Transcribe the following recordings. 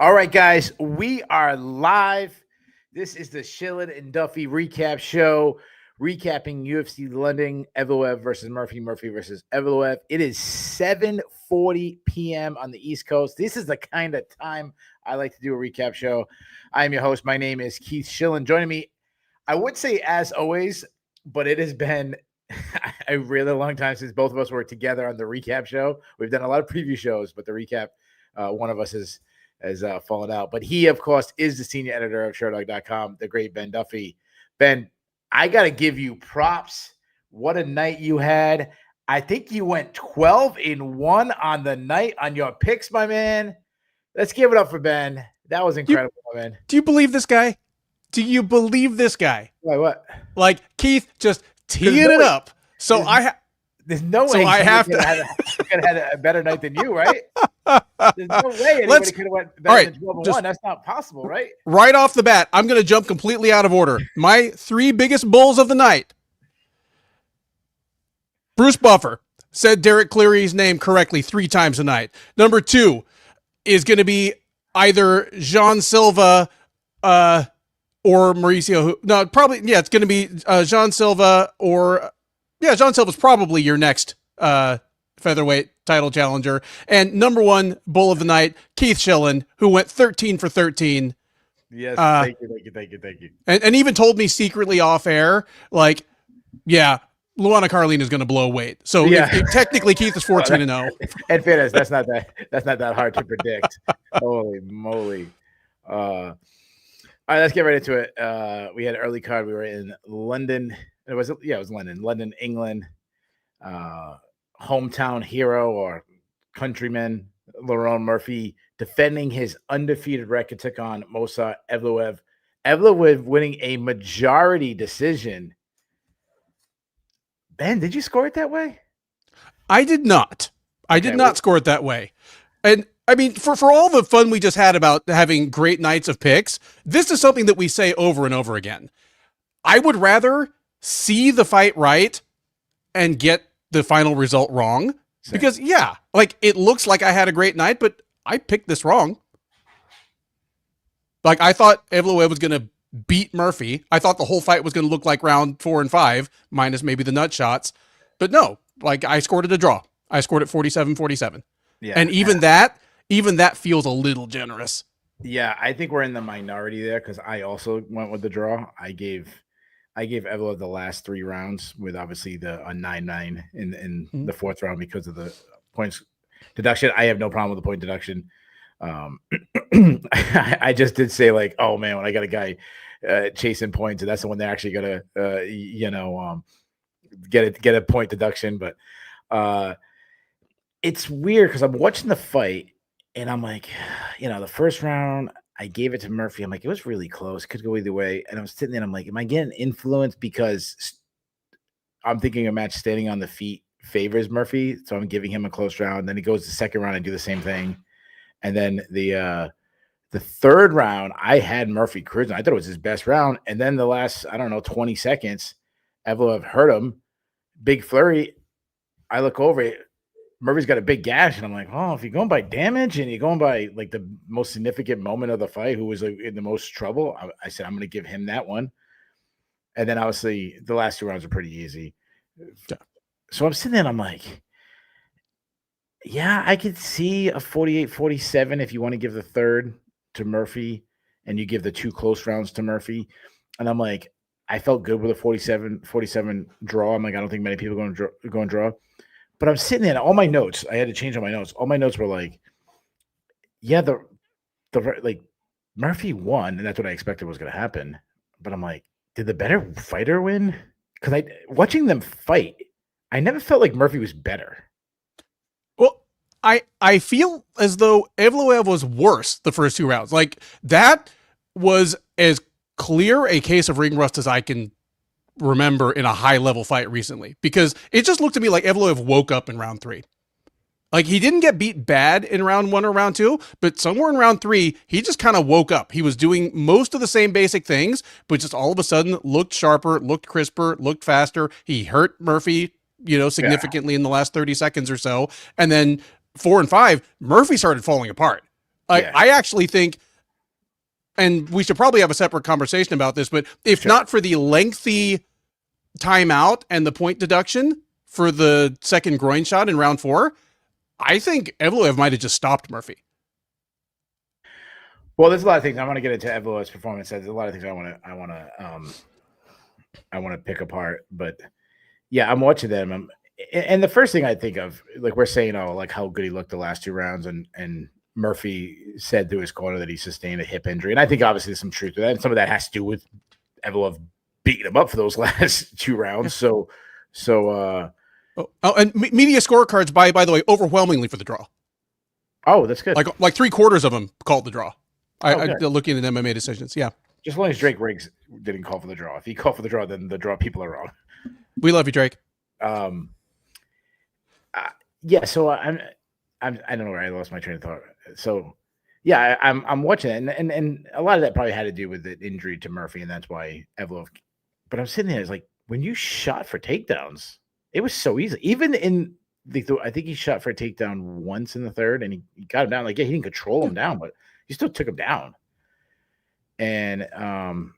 All right, guys, we are live. This is the Shillin and Duffy recap show, recapping UFC London, Evloev versus Murphy, Murphy versus Evloev. It is 7:40 p.m. on the East Coast. This is the kind of time I like to do a recap show. I am your host. My name is Keith Shillin. Joining me, I would say as always, but it has been a really long time since both of us were together on the recap show. We've done a lot of preview shows, but the recap, one of us has fallen out. But he, of course, is the senior editor of Sherdog.com, the great Ben Duffy. Ben, I got to give you props. What a night you had. I think you went 12-1 on the night on your picks, my man. Let's give it up for Ben. That was incredible, my man. Do you believe this guy? Do you believe this guy? Why, what? Like Keith just teeing it up. So there's no way. So I have to have had a better night than you, right? There's no way anybody could have went better than 12-1. That's not possible, right? Right off the bat, I'm going to jump completely out of order. My three biggest bulls of the night. Bruce Buffer said Derek Cleary's name correctly 3 times a night. Number 2 is going to be either Jean Silva or Mauricio. No, probably, yeah, it's going to be Jean Silva or, yeah, Jean Silva's probably your next featherweight title challenger. And number 1 bull of the night, Keith Shillin, who went 13 for 13. Yes, thank you. And even told me secretly off air, like, yeah, Luana Carlin is going to blow weight. So yeah. Technically Keith is 14-0. And fairness, that's not that hard to predict. Holy moly. All right, let's get right into it. We had an early card. We were in London. It was London. London, England. Hometown hero or countryman Lerone Murphy defending his undefeated record, took on Movsar Evloev. Evloev winning a majority decision. Ben, did you score it that way? I did not. I did not score it that way. And I mean, for all the fun we just had about having great nights of picks, this is something that we say over and over again. I would rather see the fight right and get the final result wrong. Same. Because, yeah, like it looks like I had a great night, but I picked this wrong. Like I thought Evloev was going to beat Murphy. I thought the whole fight was going to look like round 4 and 5, minus maybe the nut shots. But no, like I scored it a draw. I scored it 47-47. Yeah. And even that feels a little generous. Yeah, I think we're in the minority there because I also went with the draw. I gave Evloev the last 3 rounds with obviously the 9-9 in the 4th round because of the points deduction. I have no problem with the point deduction. I just did say like, oh man, when I got a guy chasing points, and that's the one they're actually gonna get a point deduction. But it's weird because I'm watching the fight and I'm like, the first round I gave it to Murphy. I'm like, it was really close, could go either way. And I'm sitting there and I'm like, am I getting influenced because I'm thinking a match standing on the feet favors Murphy, so I'm giving him a close round. Then he goes the second round and do the same thing. And then the 3rd round, I had Murphy cruising. I thought it was his best round. And then the last, 20 seconds, Evloev hurt him. Big flurry. I look over it. Murphy's got a big gash. And I'm like, oh, if you're going by damage and you're going by like the most significant moment of the fight, who was like in the most trouble, I said, I'm going to give him that one. And then obviously the last 2 rounds are pretty easy. Yeah. So I'm sitting there and I'm like, yeah, I could see a 48-47 if you want to give the 3rd to Murphy and you give the 2 close rounds to Murphy. And I'm like, I felt good with a 47 draw. I'm like, I don't think many people are going to draw. But I'm sitting there and all my notes, I had to change all my notes. All my notes were like, yeah, the like Murphy won, and that's what I expected was going to happen. But I'm like, did the better fighter win? Because watching them fight, I never felt like Murphy was better. Well, I feel as though Evloev was worse the first 2 rounds. Like that was as clear a case of ring rust as I can remember in a high level fight recently, because it just looked to me like Evloev woke up in round 3. Like he didn't get beat bad in round 1 or round 2, but somewhere in round 3, he just kind of woke up. He was doing most of the same basic things, but just all of a sudden looked sharper, looked crisper, looked faster. He hurt Murphy, significantly in the last 30 seconds or so. And then 4 and 5, Murphy started falling apart. Yeah, I actually think, and we should probably have a separate conversation about this, but if sure. not for the lengthy timeout and the point deduction for the second groin shot in round 4, I think Evloev might have just stopped Murphy. Well, there's a lot of things I want to get into Evloev's performance. There's a lot of things I want to pick apart, but yeah, I'm watching them. And the first thing I think of, like we're saying, oh, like how good he looked the last 2 rounds, and Murphy said to his corner that he sustained a hip injury, and I think obviously there's some truth to that, and some of that has to do with Evloev beating him up for those last 2 rounds. Yeah. So and media scorecards by the way overwhelmingly for the draw. Oh, that's good. Like 3/4 of them called the draw. I good. looking at MMA decisions. Yeah, Just as long as Drake Riggs didn't call for the draw. If he called for the draw, then the draw people are wrong. we love you, Drake. Yeah. So I don't know where I lost my train of thought. So yeah, I'm watching it, and a lot of that probably had to do with the injury to Murphy, and that's why Evloev. But I'm sitting there, it's like when you shot for takedowns, it was so easy. Even in I think he shot for a takedown once in the third, and he got him down. Like, yeah, he didn't control him down, but he still took him down. And I'm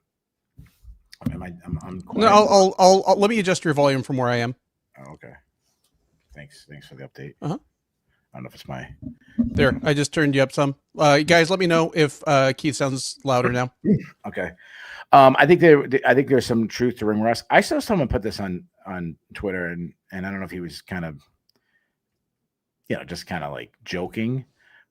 No, I'll let me adjust your volume from where I am. Oh, okay. Thanks for the update. Uh-huh. I don't know if it's my there. I just turned you up some. Guys, let me know if Keith sounds louder now. Okay. I think there's some truth to ring rust. I saw someone put this on Twitter, and I don't know if he was kind of, just kind of like joking,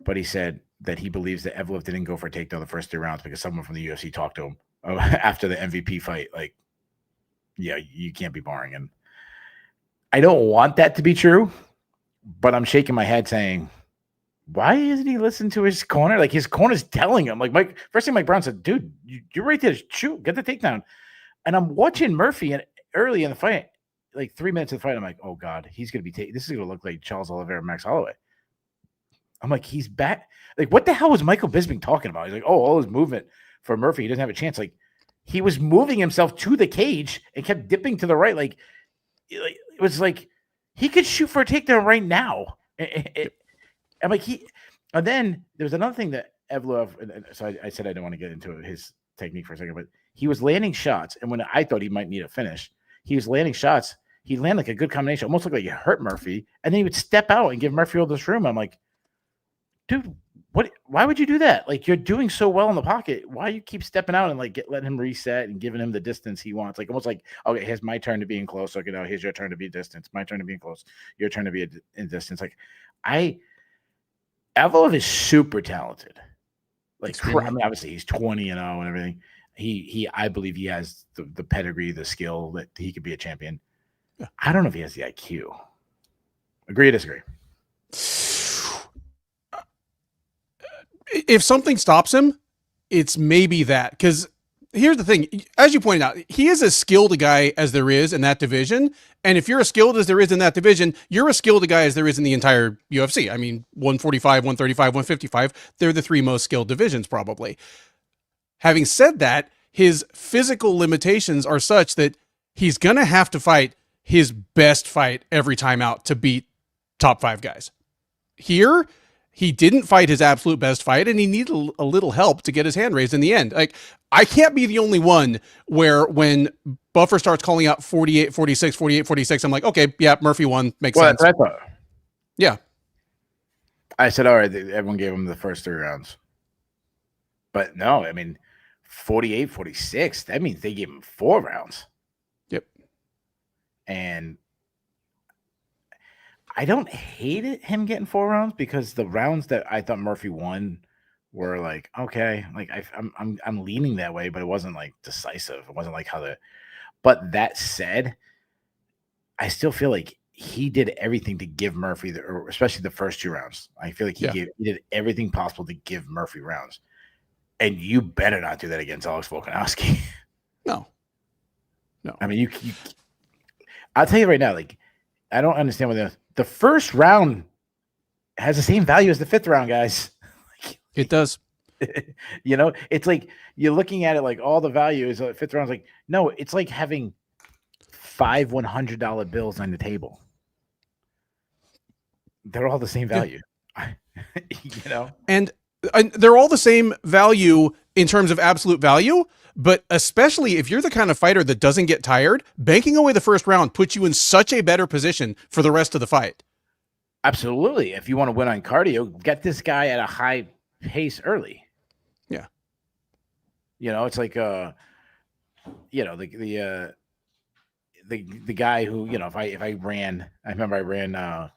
but he said that he believes that Evloev didn't go for a takedown the first 3 rounds because someone from the UFC talked to him after the MVP fight. Like, yeah, you can't be barring. And I don't want that to be true, but I'm shaking my head saying, why isn't he listening to his corner? Like, his corner's telling him. Like, first thing Mike Brown said, dude, you're right there. Shoot, get the takedown. And I'm watching Murphy, and early in the fight, like 3 minutes of the fight, I'm like, oh God, he's gonna be this is gonna look like Charles Oliveira, Max Holloway. I'm like, he's back. Like, what the hell was Michael Bisping talking about? He's like, oh, all his movement for Murphy, he doesn't have a chance. Like, he was moving himself to the cage and kept dipping to the right. Like it was like he could shoot for a takedown right now. I'm like, and then there was another thing that Evloev, so I said I didn't want to get into his technique for a second, but he was landing shots, and when I thought he might need a finish, he was landing shots. He landed like a good combination, almost looked like he hurt Murphy, and then he would step out and give Murphy all this room. I'm like, dude, why would you do that? Like, you're doing so well in the pocket. Why you keep stepping out and like letting him reset and giving him the distance he wants? Like, almost like, okay, here's my turn to be in close. Okay, now here's your turn to be distance. My turn to be in close. Your turn to be in distance. Like, Evloev is super talented. Like, I mean, obviously he's 20-0 and everything. I believe he has the pedigree, the skill that he could be a champion. Yeah. I don't know if he has the IQ. Agree or disagree? If something stops him, it's maybe that. Because here's the thing. As you pointed out, he is as skilled a guy as there is in that division. And if you're as skilled as there is in that division, you're as skilled a guy as there is in the entire UFC. I mean, 145, 135, 155, they're the 3 most skilled divisions probably. Having said that, his physical limitations are such that he's going to have to fight his best fight every time out to beat top 5 guys. Here, he didn't fight his absolute best fight, and he needed a little help to get his hand raised in the end. Like, I can't be the only one where when Buffer starts calling out 48, 46, 48, 46, I'm like, okay, yeah, Murphy won. Makes sense. That's what I thought. Yeah. I said, all right, everyone gave him the first 3 rounds. But no, I mean, 48, 46, that means they gave him 4 rounds. Yep. And I don't hate him getting 4 rounds because the rounds that I thought Murphy won were like, okay, like I'm leaning that way, but it wasn't like decisive. It wasn't like but that said, I still feel like he did everything to give Murphy especially the first 2 rounds. I feel like he did everything possible to give Murphy rounds. And you better not do that against Alex Volkanovski. No. I mean, I'll tell you right now, like, I don't understand what the first round has the same value as the 5th round, guys. It does. It's like you're looking at it like all the value is 5th round. Like, no, it's like having 5 $100 bills on the table. They're all the same value. And And they're all the same value in terms of absolute value, but especially if you're the kind of fighter that doesn't get tired, banking away the first round puts you in such a better position for the rest of the fight. Absolutely. If you want to win on cardio, get this guy at a high pace early. Yeah. It's like the guy who, if I ran, I remember I ran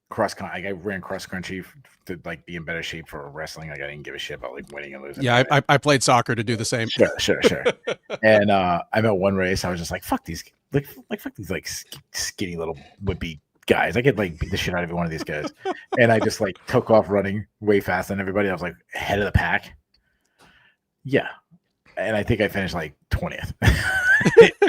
cross country to like be in better shape for wrestling. Like I didn't give a shit about like winning and losing. Yeah, I played soccer to do the same. Sure. And I'm at one race. I was just like, fuck these, fuck these like skinny little whippy guys. I could like beat the shit out of every one of these guys. And I just like took off running way faster than everybody. I was like head of the pack. Yeah. And I think I finished like 20th.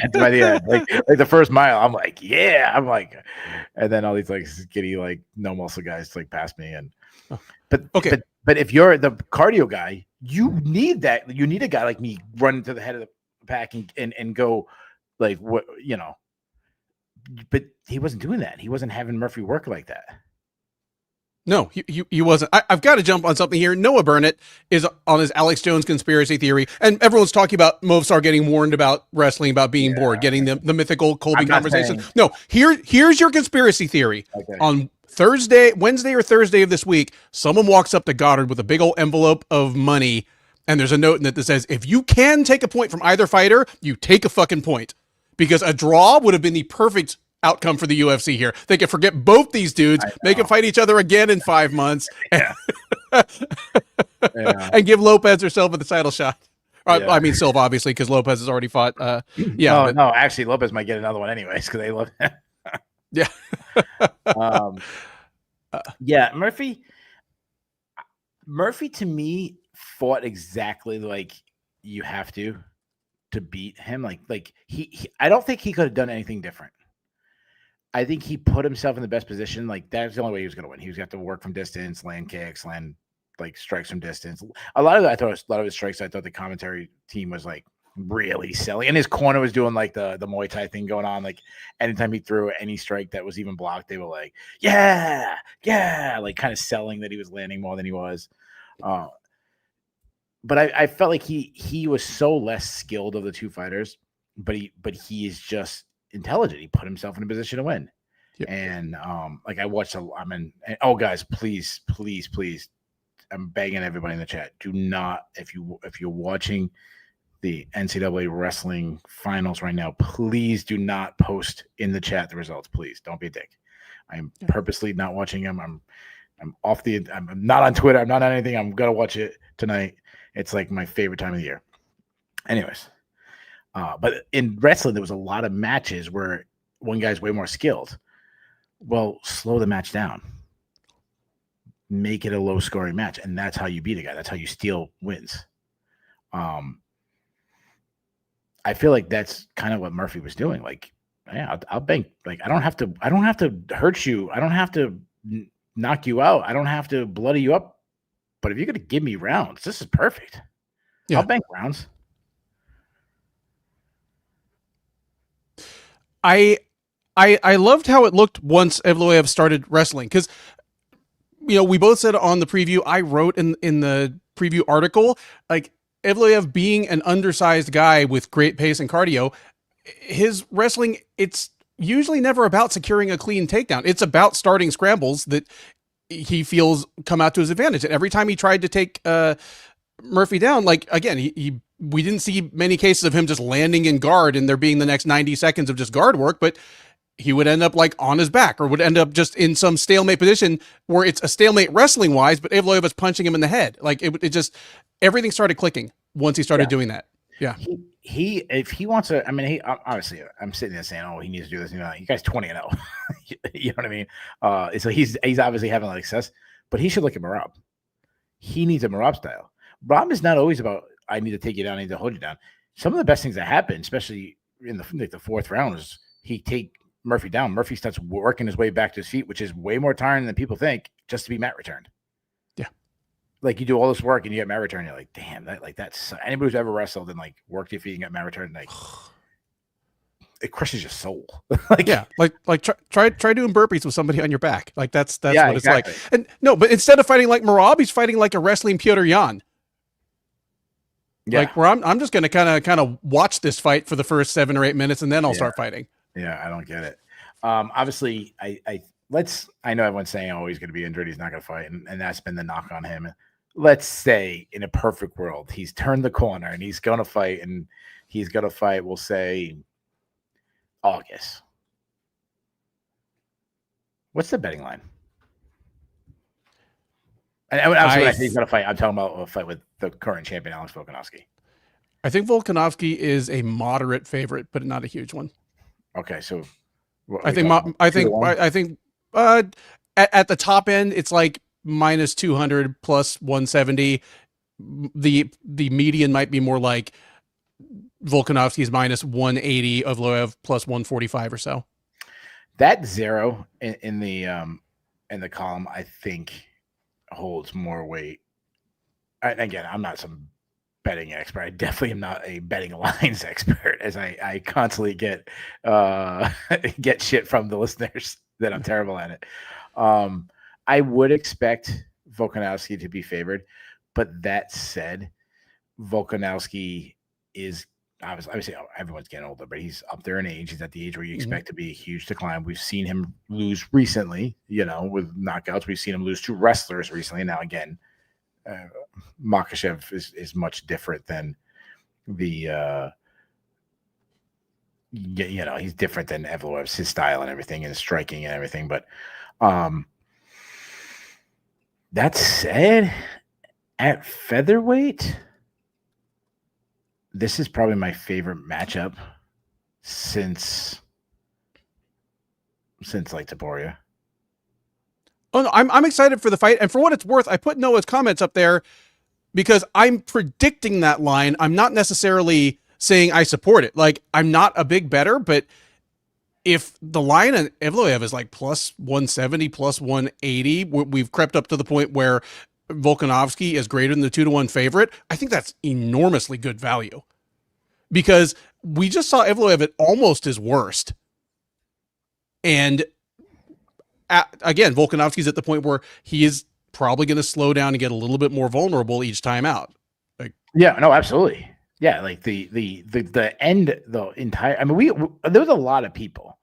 And by the end, like the first mile, I'm like, and then all these like skinny, like no muscle guys like pass me. And but if you're the cardio guy, you need that. You need a guy like me running to the head of the pack and go like what. But he wasn't doing that. He wasn't having Murphy work like that. No, he wasn't. I've got to jump on something here. Noah Burnett is on his Alex Jones conspiracy theory, and everyone's talking about Movistar getting warned about wrestling, about being bored, getting the mythical Colby conversation. No, here's your conspiracy theory. Okay. On Wednesday or Thursday of this week, someone walks up to Goddard with a big old envelope of money, and there's a note in it that says, if you can take a point from either fighter, you take a fucking point. Because a draw would have been the perfect outcome for the UFC here. They could forget both these dudes, make them fight each other again in 5 months, and give Lopez or Silva the title shot. I mean Silva, obviously, because Lopez has already fought. No, actually, Lopez might get another one anyways because they love him. Murphy to me fought exactly like you have to beat him. Like he I don't think he could have done anything different. I think he put himself in the best position. Like that's the only way he was going to win. He was going to have to work from distance, land kicks, land like strikes from distance. A lot of his strikes, I thought the commentary team was like really silly. And his corner was doing like the Muay Thai thing going on. Like anytime he threw any strike that was even blocked, they were like, yeah, like kind of selling that he was landing more than he was. But I felt like he was so less skilled of the two fighters, but he is just intelligent. He put himself in a position to win. Yep. And like I watched guys, please, I'm begging everybody in the chat, do not, if you're watching the NCAA wrestling finals right now, please do not post in the chat the results. Please don't be a dick. I'm purposely not watching them. I'm not on Twitter. I'm not on anything. I'm gonna watch it tonight. It's like my favorite time of the year. Anyways, but in wrestling, there was a lot of matches where one guy's way more skilled. Well, slow the match down. Make it a low-scoring match, and that's how you beat a guy. That's how you steal wins. I feel like that's kind of what Murphy was doing. Like, yeah, I'll bank. Like, I don't have to hurt you. I don't have to knock you out. I don't have to bloody you up. But if you're going to give me rounds, this is perfect. Yeah. I'll bank rounds. I loved how it looked once Evloev started wrestling, because we both said on the preview, I wrote in the preview article, like Evloev being an undersized guy with great pace and cardio, his wrestling, it's usually never about securing a clean takedown. It's about starting scrambles that he feels come out to his advantage. And every time he tried to take Murphy down, like again, we didn't see many cases of him just landing in guard and there being the next 90 seconds of just guard work, but he would end up like on his back or would end up just in some stalemate position where it's a stalemate wrestling wise, but Evloev was punching him in the head. Like it just, everything started clicking once he started doing that. Yeah. If he wants to, I mean, he obviously, I'm sitting there saying, oh, he needs to do this. You guys 20-0. You know what I mean? So he's obviously having a lot of success, but he should look at Marab. He needs a Marab style. Marab is not always about, I need to take you down, I need to hold you down. Some of the best things that happen, especially in the fourth round, is he take Murphy down. Murphy starts working his way back to his feet, which is way more tiring than people think, just to be mat returned. Yeah. Like you do all this work and you get mat returned, you're like, damn, that's anybody who's ever wrestled and like worked your feet and got mat returned, like it crushes your soul. Yeah, like try doing burpees with somebody on your back. Like that's Yeah, what it's like. exactly. And no, but instead of fighting like Marab, he's fighting like a wrestling Piotr Jan. Yeah, Like where I'm just gonna kind of watch this fight for the first 7 or 8 minutes, and then I'll yeah, start fighting. yeah. I don't get it. Obviously, I know everyone's saying, oh, he's going to be injured, he's not going to fight, and that's been the knock on him. Let's say in a perfect world, he's turned the corner and he's going to fight, and he's going to fight. We'll say August. What's the betting line? And obviously, when I say he's going to fight, I'm talking about a fight with the current champion, Alex Volkanovski. I think Volkanovski is a moderate favorite, but not a huge one. Okay, so I think uh, at the top end, it's like minus 200 plus 170. The median might be more like Volkanovski's minus 180, of Evloev plus 145 or so. That zero in the column, I think, holds more weight. Again, I'm not some betting expert. I definitely am not a betting lines expert, as I constantly get get shit from the listeners that I'm terrible at it. I would expect Volkanovski to be favored, but that said, Volkanovski is obviously everyone's getting older, but he's up there in age. He's at the age where you expect to be a huge decline. We've seen him lose recently, with knockouts. We've seen him lose to wrestlers recently. Now, again, Makhachev is much different than the he's different than Evloev's, his style and everything, and his striking and everything. But that said, at featherweight, this is probably my favorite matchup since like Topuria. Oh no, I'm excited for the fight, and for what it's worth, I put Noah's comments up there because I'm predicting that line. I'm not necessarily saying I support it. Like, I'm not a big bettor, but if the line on Evloev is like plus 170, plus 180, we've crept up to the point where Volkanovski is greater than the 2-1 favorite. I think that's enormously good value because we just saw Evloev at almost his worst. And again, Volkanovski's at the point where he is probably going to slow down and get a little bit more vulnerable each time out. Like, yeah, no, absolutely. Yeah, like the end, the entire. I mean, there was a lot of people.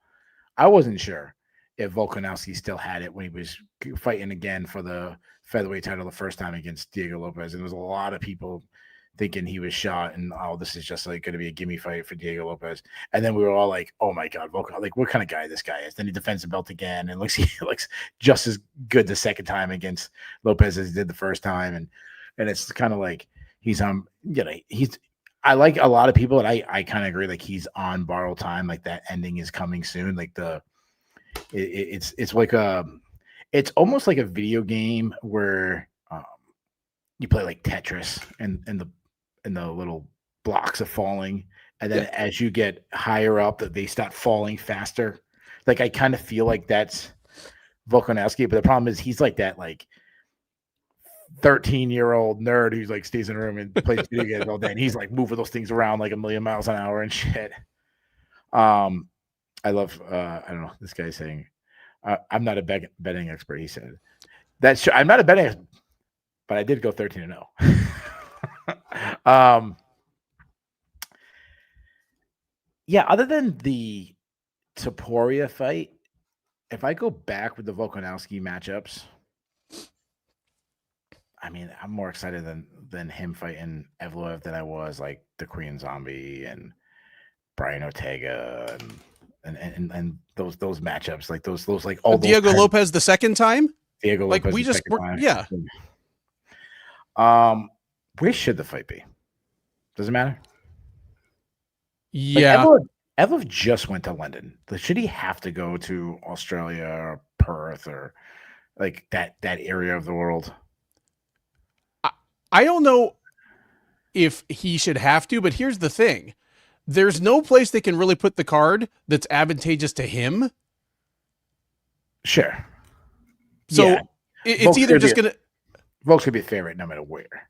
I wasn't sure if Volkanovski still had it when he was fighting again for the featherweight title the first time against Diego Lopez, and there was a lot of people thinking he was shot and this is just like going to be a gimme fight for Diego Lopez. And then we were all like, oh my God, Volkan, like what kind of guy this guy is. Then he defends the belt again and he looks just as good the second time against Lopez as he did the first time. And it's kind of like he's I like a lot of people, and I kind of agree, like he's on borrowed time, like that ending is coming soon. Like it's like it's almost like a video game where you play like Tetris and the little blocks are falling, and then as you get higher up, that they start falling faster. Like I kind of feel like that's Volkanovski, but the problem is he's like that 13-year-old nerd who's like stays in a room and plays video games all day, and he's like moving those things around like a million miles an hour and shit. I love I don't know, this guy's saying I'm not a betting expert. He said that's I'm not a betting, but I did go 13-0. Yeah, other than the Topuria fight, if I go back with the Volkanovski matchups, I mean, I'm more excited than him fighting Evloev than I was like the Korean Zombie and Brian Ortega and those matchups, like those like all Diego Lopez the second time. Diego like Lopez we just yeah. Where should the fight be? Does it matter? Yeah. Like Evloev just went to London. Should he have to go to Australia or Perth or like that area of the world? I don't know if he should have to, but here's the thing. There's no place they can really put the card that's advantageous to him. Sure. So it's Volk's either just going to... Volk's going to be a favorite no matter where.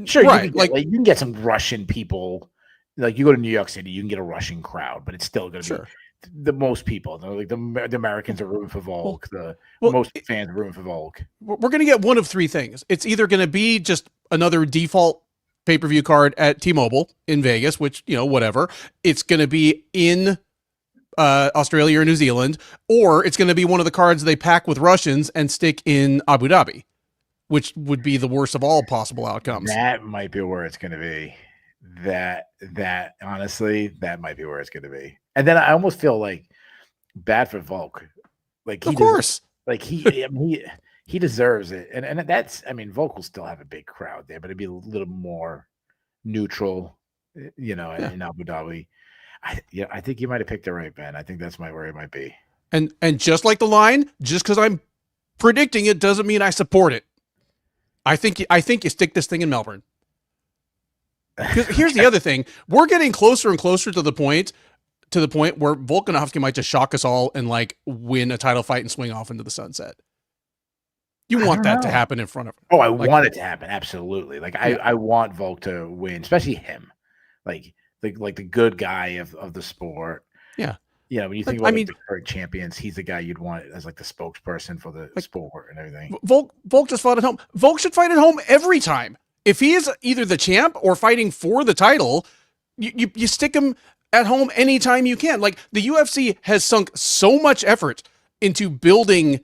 Sure, right, you can get some Russian people like you go to New York City, you can get a Russian crowd, but it's still going to be Sure. the most people. Like the Americans are rooting for Well, Volk. The well, most fans are rooting for Volk. we're going to get one of three things. It's either going to be just another default pay-per-view card at T-Mobile in Vegas, which, whatever. It's going to be in Australia or New Zealand, or it's going to be one of the cards they pack with Russians and stick in Abu Dhabi, which would be the worst of all possible outcomes. That might be where it's going to be. That honestly, that might be where it's going to be. And then I almost feel like bad for Volk. Like of course, he deserves it. And that's, I mean, Volk will still have a big crowd there, but it'd be a little more neutral, in Abu Dhabi. I think you might have picked it right, Ben. I think that's where it might be. And just like the line, just because I'm predicting it doesn't mean I support it. I think you stick this thing in Melbourne. Because here's the other thing: we're getting closer and closer to the point where Volkanovski might just shock us all and like win a title fight and swing off into the sunset. You want that to happen in front of him. Oh, I want it to happen. Absolutely. Like I want Volk to win, especially him. Like the good guy of the sport. Yeah. When you think about the current champions, he's the guy you'd want as like the spokesperson for the sport and everything. Volk just fought at home. Volk should fight at home every time. If he is either the champ or fighting for the title, you stick him at home anytime you can. Like the UFC has sunk so much effort into building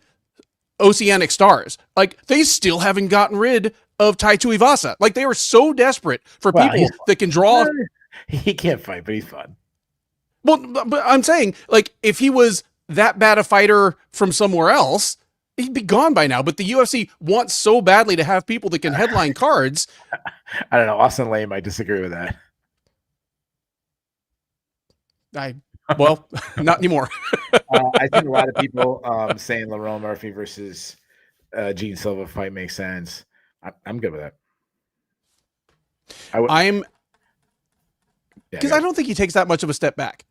oceanic stars. Like they still haven't gotten rid of Tai Tuivasa. Like they are so desperate for people that can draw. He can't fight, but he's fun. Well, but I'm saying, like, if he was that bad a fighter from somewhere else, he'd be gone by now. But the UFC wants so badly to have people that can headline cards. I don't know. Austin Lane might disagree with that. Well, not anymore. I think a lot of people saying Lerone Murphy versus Gene Silva fight makes sense. I'm good with that. Because I don't think he takes that much of a step back.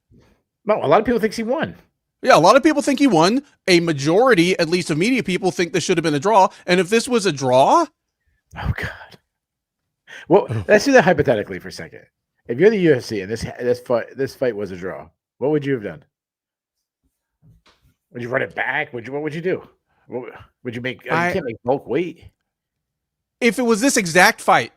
No, a lot of people think he won. Yeah, a lot of people think he won. A majority, at least of media people, think this should have been a draw. And if this was a draw... Oh, God. Well, let's do that hypothetically for a second. If you're the UFC and this fight was a draw, what would you have done? Would you run it back? What would you do? Would you make... you can't make Volk wait. If it was this exact fight,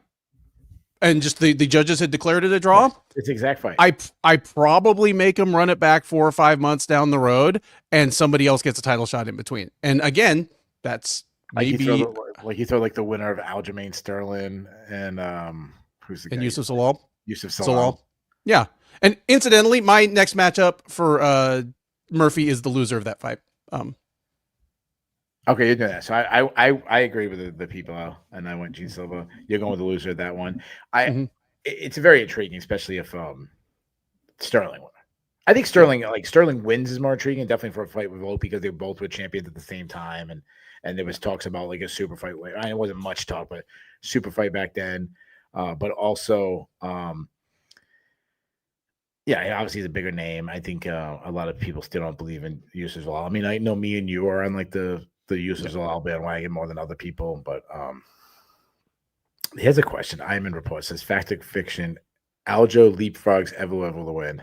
and just the judges had declared it a draw. It's exact fight. I probably make him run it back 4 or 5 months down the road, and somebody else gets a title shot in between. And again, that's maybe you throw the winner of Aljamain Sterling and who's the guy? Yusuf Zalal. Yusuf Zalal. Yeah. And incidentally, my next matchup for Murphy is the loser of that fight. Okay, you're doing that. So I agree with the people, and I went Gene Silva. You're going with the loser of that one. It's very intriguing, especially if Sterling won. I think Sterling wins is more intriguing, definitely for a fight with Volk because they both were champions at the same time, and there was talks about like a super fight. It wasn't much talk, but super fight back then. But also, obviously he's a bigger name. I think a lot of people still don't believe in Yusuf Zalal. I mean, I know me and you are on like the Yusuf Zalal bandwagon more than other people, but here's a question. Iron Report says fact or fiction: Aljo leapfrogs Evlo to win.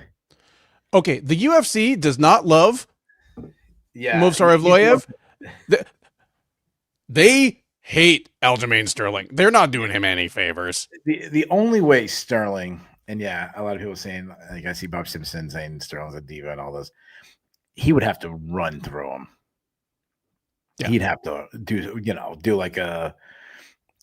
Okay, the UFC does not love Movsar Evloev. They hate Aljamain Sterling. They're not doing him any favors. The only way Sterling, and a lot of people saying, like I see Bob Simpson saying Sterling's a diva and all this, he would have to run through him. Yeah. He'd have to do like a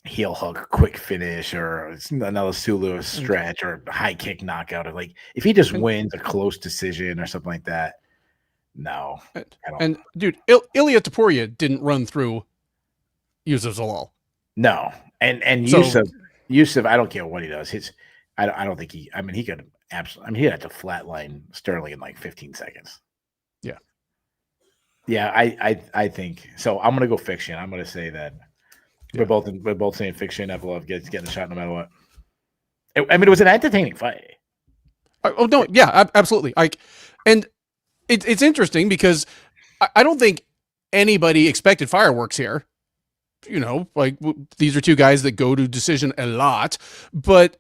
heel hook, quick finish, or another Sulu stretch, or high kick knockout, or like if he just wins a close decision or something like that. No, and dude, Ilya Topuria didn't run through Yusuf Zalal. No, and Yusuf, I don't care what he does. I don't think he. I mean, he could absolutely. I mean, he'd have to flatline Sterling in like 15 seconds. Yeah, I think so. I'm gonna go fiction. I'm gonna say that we're both saying fiction. Evloev getting a shot no matter what. I mean, it was an entertaining fight. Oh no, yeah, absolutely. And it's interesting because I don't think anybody expected fireworks here. Like these are two guys that go to decision a lot, but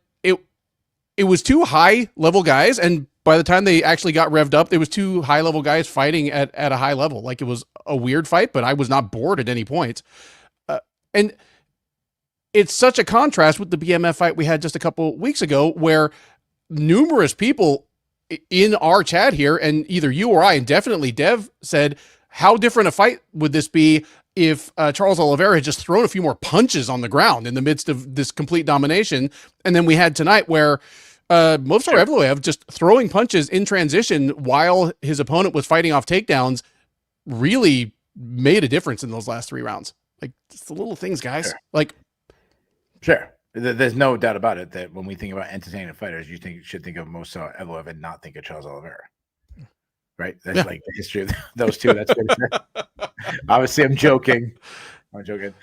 it was two high level guys, and by the time they actually got revved up, there was two high level guys fighting at a high level. Like, it was a weird fight, but I was not bored at any point. And it's such a contrast with the BMF fight we had just a couple weeks ago, where numerous people in our chat here, and either you or I, and definitely Dev, said, how different a fight would this be if Charles Oliveira had just thrown a few more punches on the ground in the midst of this complete domination? And then we had tonight where Movsar Evloev just throwing punches in transition while his opponent was fighting off takedowns really made a difference in those last 3 rounds. Like, just the little things, guys. Sure. Like, sure. There's no doubt about it that when we think about entertaining fighters, you should think of Movsar Evloev and not think of Charles Oliveira. Right? That's like the history of those two. That's what obviously I'm joking. I'm joking.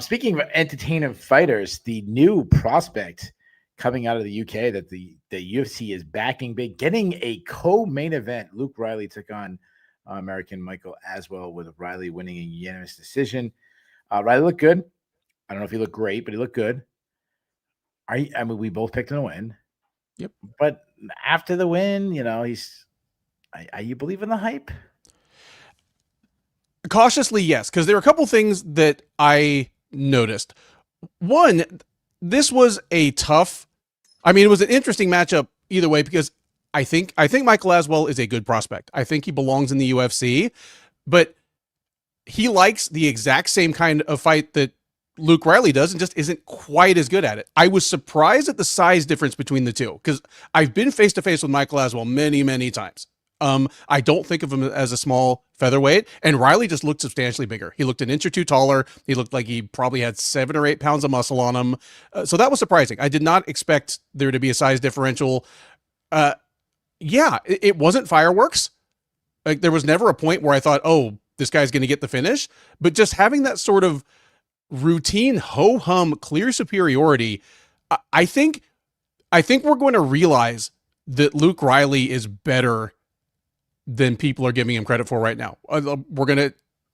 Speaking of entertaining fighters, the new prospect coming out of the UK that the UFC is backing big, getting a co-main event. Luke Riley took on American Michael Aswell, with Riley winning a unanimous decision. Riley looked good. I don't know if he looked great, but he looked good. I mean, we both picked him to win. Yep. But after the win, are you believe in the hype? Cautiously, yes, because there are a couple things that I noticed. One, this was a tough, it was an interesting matchup either way, because I think Michael Aswell is a good prospect. I think he belongs in the UFC, but he likes the exact same kind of fight that Luke Riley does and just isn't quite as good at it. I was surprised at the size difference between the two, because I've been face to face with Michael Aswell many, many times. I don't think of him as a small featherweight, and Riley just looked substantially bigger. He looked an inch or two taller. He looked like he probably had 7 or 8 pounds of muscle on him. So that was surprising. I did not expect there to be a size differential. It wasn't fireworks. Like, there was never a point where I thought, oh, this guy's going to get the finish. But just having that sort of routine ho-hum clear superiority, I think we're going to realize that Luke Riley is better than people are giving him credit for right now. We're going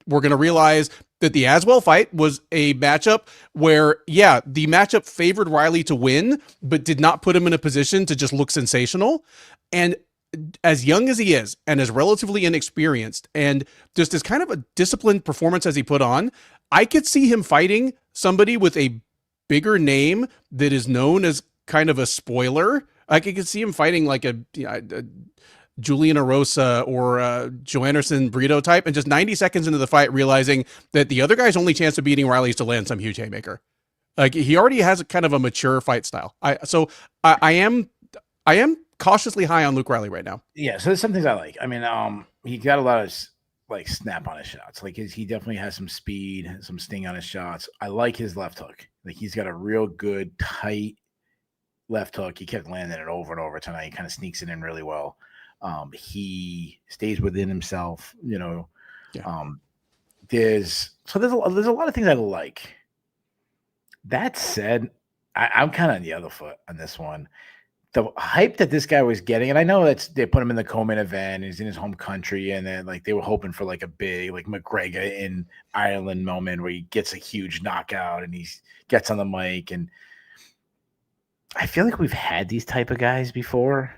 to realize that the Aswell fight was a matchup where, the matchup favored Riley to win, but did not put him in a position to just look sensational. And as young as he is, and as relatively inexperienced, and just as kind of a disciplined performance as he put on, I could see him fighting somebody with a bigger name that is known as kind of a spoiler. I could see him fighting like a Julian Arosa or Joanderson Brito type, and just 90 seconds into the fight realizing that the other guy's only chance of beating Riley is to land some huge haymaker. Like, he already has a kind of a mature fight style. I am cautiously high on Luke Riley right now. Yeah, so there's some things I like. I mean, he got a lot of snap on his shots. Like, he definitely has some speed, some sting on his shots. I like his left hook. Like, he's got a real good tight left hook. He kept landing it over and over tonight. He kind of sneaks it in really well. He stays within himself, Yeah. There's a lot of things I like. That said, I'm kind of on the other foot on this one. The hype that this guy was getting, and I know they put him in the co-main event, he's in his home country, and then they were hoping for a big McGregor in Ireland moment where he gets a huge knockout and he gets on the mic. And I feel like we've had these type of guys before.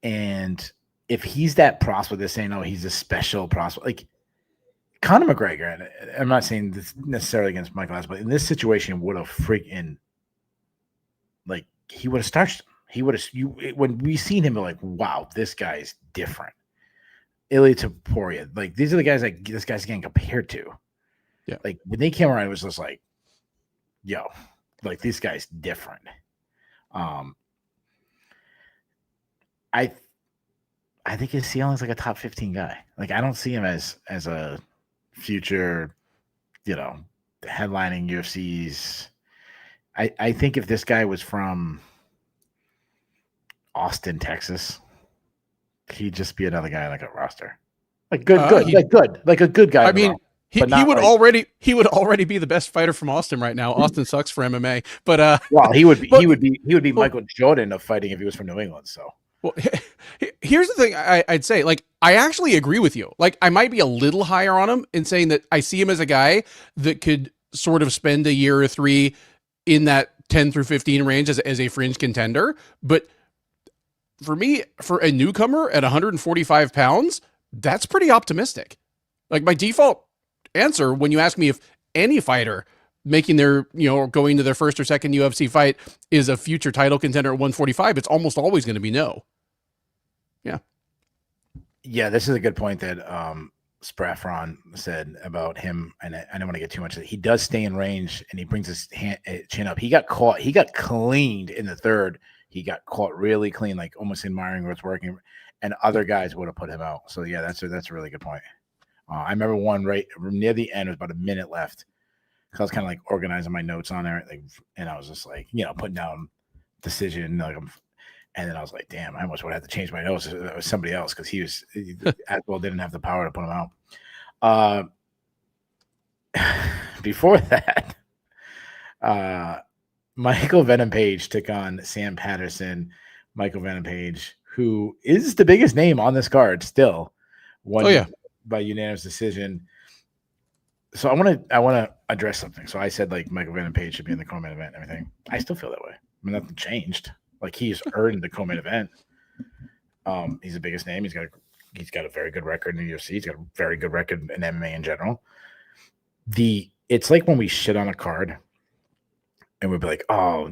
And if he's that prospect, they're saying, oh, he's a special prospect. Like Conor McGregor, and I'm not saying this necessarily against Michael Aswell, but in this situation would have freaking, he would have starched him. He would have, when we seen him, we're like, wow, this guy's different. Ilya Taporia, these are the guys this guy's getting compared to. Yeah. When they came around, it was just yo, this guy's different. I think his ceiling is a top 15 guy. I don't see him as a future, headlining UFCs. I think if this guy was from Austin, Texas, he'd just be another guy on a roster. Good, a good guy. I mean, he would already be the best fighter from Austin right now. Austin sucks for MMA, but he would be Michael Jordan of fighting if he was from New England. So. Well, here's the thing I'd say. I actually agree with you. I might be a little higher on him in saying that I see him as a guy that could sort of spend a year or 3 in that 10 through 15 range as a fringe contender. But for me, for a newcomer at 145 pounds, that's pretty optimistic. Like my default answer when you ask me if any fighter making their, going to their first or second UFC fight is a future title contender at 145, it's almost always going to be no. Yeah. Yeah, this is a good point that Spraffron said about him, and I don't want to get too much of it. He does stay in range, and he brings his chin up. He got caught. He got cleaned in the third. He got caught really clean, like almost admiring what's working, and other guys would have put him out. So yeah, that's a really good point. I remember one right near the end, it was about a minute left. I was kind of like organizing my notes on there, and I was just like, putting down decision, and then I was like, damn, I almost would have to change my notes. It was somebody else because he as well didn't have the power to put him out. Before that, Michael Venom Page took on Sam Patterson. Michael Venom Page, who is the biggest name on this card still, won by unanimous decision. So I want to address something. So I said like Michael Venom Page should be in the co-main event and everything. I still feel that way. I mean, nothing changed. Like he's earned the co-main event. He's the biggest name. He's got a very good record in the UFC. He's got a very good record in MMA in general. It's like when we shit on a card and we'd be like, oh,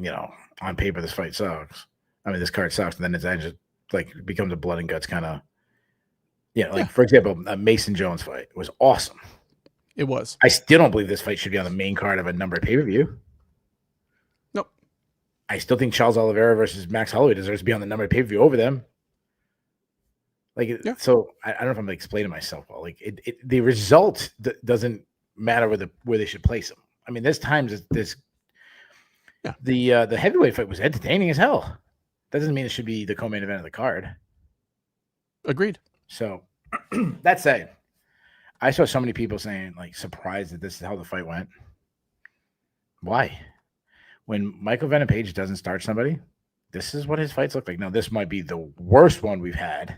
on paper this fight sucks. I mean, this card sucks, and then it's just like becomes a blood and guts kind of. For example, a Mason Jones fight was awesome. It was. I still don't believe this fight should be on the main card of a numbered pay-per-view. Nope. I still think Charles Oliveira versus Max Holloway deserves to be on the numbered pay-per-view over them. So I don't know if I'm explaining myself well. Like the result doesn't matter where they should place them. I mean, there's times the heavyweight fight was entertaining as hell. That doesn't mean it should be the co-main event of the card. Agreed. So that said, I saw so many people saying like surprised that this is how the fight went. Why? When Michael Venom Page doesn't start somebody, this is what his fights look like. Now, this might be the worst one we've had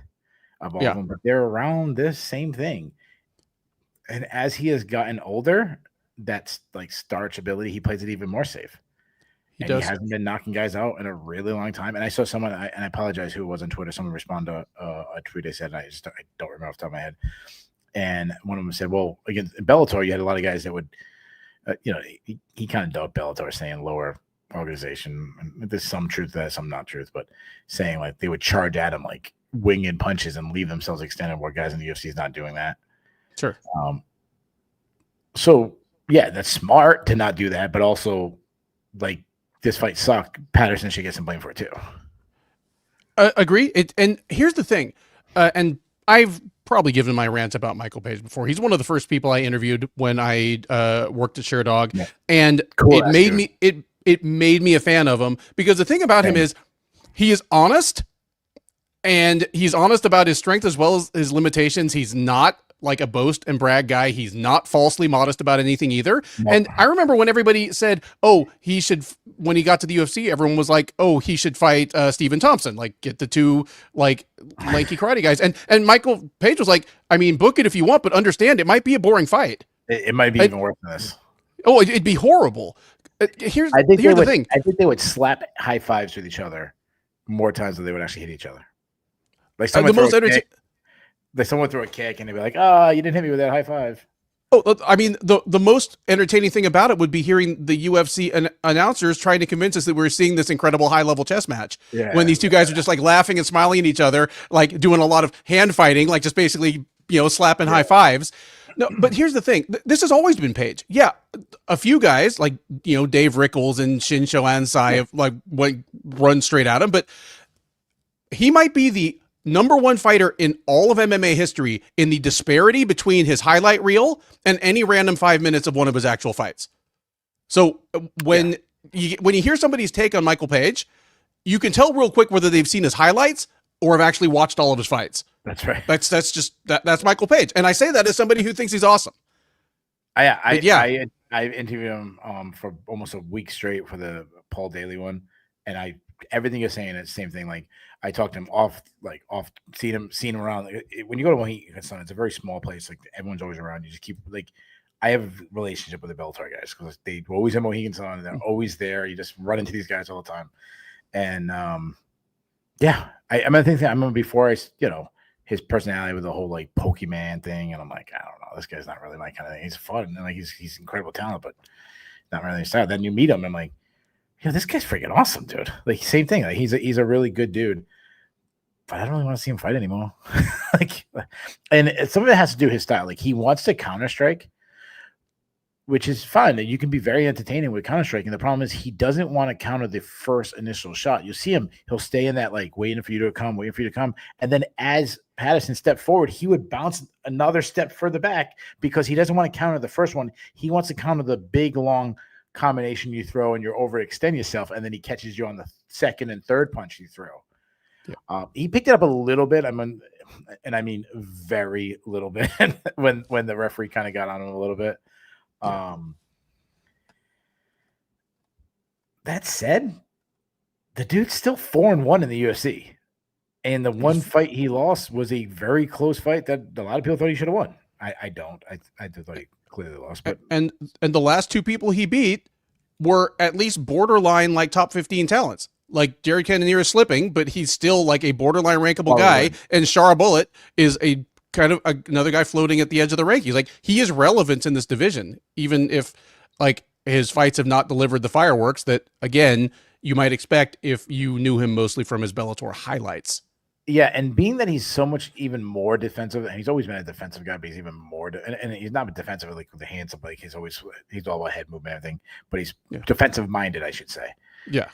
of all of them, but they're around this same thing. And as he has gotten older, that's like starch ability. He plays it even more safe. He hasn't been knocking guys out in a really long time. And I saw someone, and I apologize who it was on Twitter. Someone responded to a tweet I said, I don't remember off the top of my head. And one of them said, well, against Bellator, you had a lot of guys that would, he kind of dubbed Bellator saying lower organization. And there's some truth to that, some not truth, but saying like they would charge at him like winging punches and leave themselves extended, where guys in the UFC is not doing that. Sure. So, yeah, that's smart to not do that, but also like this fight sucked. Patterson should get some blame for it too. Agree. And here's the thing, and I've probably given my rant about Michael Page before. He's one of the first people I interviewed when I worked at Sherdog, and it made me a fan of him because the thing about him is he is honest, and he's honest about his strength as well as his limitations. He's not like a boast and brag guy. He's not falsely modest about anything either. Nope. And I remember when everybody said, oh, he should, when he got to the UFC, everyone was like, oh, he should fight Stephen Thompson, like get the two like lanky karate guys. And Michael Page was like, I mean, book it if you want, but understand it might be a boring fight. It might be even worse than this. Oh, it'd be horrible. Here's the thing. I think they would slap high fives with each other more times than they would actually hit each other. Like someone threw a kick and they'd be like, "Oh, you didn't hit me with that high five." Oh, I mean, the most entertaining thing about it would be hearing the UFC announcers trying to convince us that we're seeing this incredible high-level chess match. Yeah, when these two guys are just like laughing and smiling at each other, like doing a lot of hand fighting, like just basically, slapping high fives. No, but here's the thing. This has always been Page. Yeah, a few guys like, Dave Rickles and Shinsho Ansai have like run straight at him, but he might be the number one fighter in all of MMA history in the disparity between his highlight reel and any random 5 minutes of one of his actual fights. So when you hear somebody's take on Michael Page, you can tell real quick whether they've seen his highlights or have actually watched all of his fights. That's right. That's Michael Page. And I say that as somebody who thinks he's awesome. I interviewed him for almost a week straight for the Paul Daly one. And everything you're saying is the same thing. Like I talked to him off, seen him around. When you go to Mohegan Sun, it's a very small place. Like everyone's always around. You just keep I have a relationship with the Bellator guys because they always have Mohicans on and they're always there. You just run into these guys all the time. And yeah, I mean, I remember before his personality with the whole like Pokemon thing, and I'm like, I don't know, this guy's not really my kind of thing. He's fun and like he's incredible talent, but not really his style. Then you meet him, and I'm like, yeah, this guy's freaking awesome, dude. Like same thing. Like he's a really good dude. But I don't really want to see him fight anymore. Like, and some of it has to do with his style. Like he wants to counter strike, which is fine. You can be very entertaining with counter striking. The problem is he doesn't want to counter the first initial shot. You see him; he'll stay in that like waiting for you to come, and then as Patterson stepped forward, he would bounce another step further back because he doesn't want to counter the first one. He wants to counter the big long combination you throw, and you overextend yourself, and then he catches you on the second and third punch you throw. Yeah. He picked it up a little bit. I mean very little bit when the referee kind of got on him a little bit. That said, the dude's still 4-1 in the UFC, and the one fight he lost was a very close fight that a lot of people thought he should have won. I don't. I thought he clearly lost. But and the last two people he beat were at least borderline like top 15 talents. Like Jared Cannonier is slipping, but he's still like a borderline rankable guy. And Shara Bullet is a kind of another guy floating at the edge of the rankings. Like he is relevant in this division, even if like his fights have not delivered the fireworks that again, you might expect if you knew him mostly from his Bellator highlights. Yeah. And being that he's so much even more defensive, and he's always been a defensive guy, but he's even more, and he's not defensive like with the hands up, like he's all about head movement and everything, but he's defensive minded, I should say. Yeah.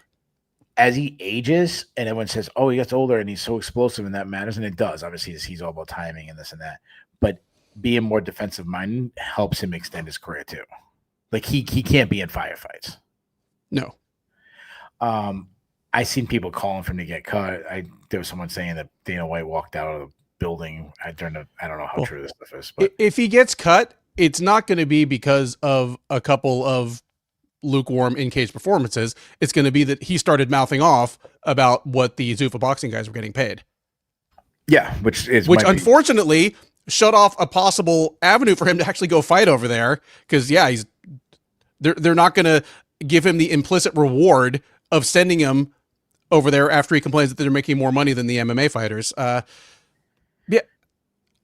As he ages and everyone says, oh, he gets older and he's so explosive and that matters. And it does. Obviously, he's all about timing and this and that. But being more defensive minded helps him extend his career too. Like he can't be in firefights. No. I seen people calling for him to get cut. There was someone saying that Dana White walked out of the building. I don't know how true this stuff is. But if he gets cut, it's not going to be because of a couple of lukewarm in-cage performances. It's going to be that he started mouthing off about what the Zuffa boxing guys were getting paid. Yeah, which unfortunately shut off a possible avenue for him to actually go fight over there. Because they're not going to give him the implicit reward of sending him over there after he complains that they're making more money than the MMA fighters.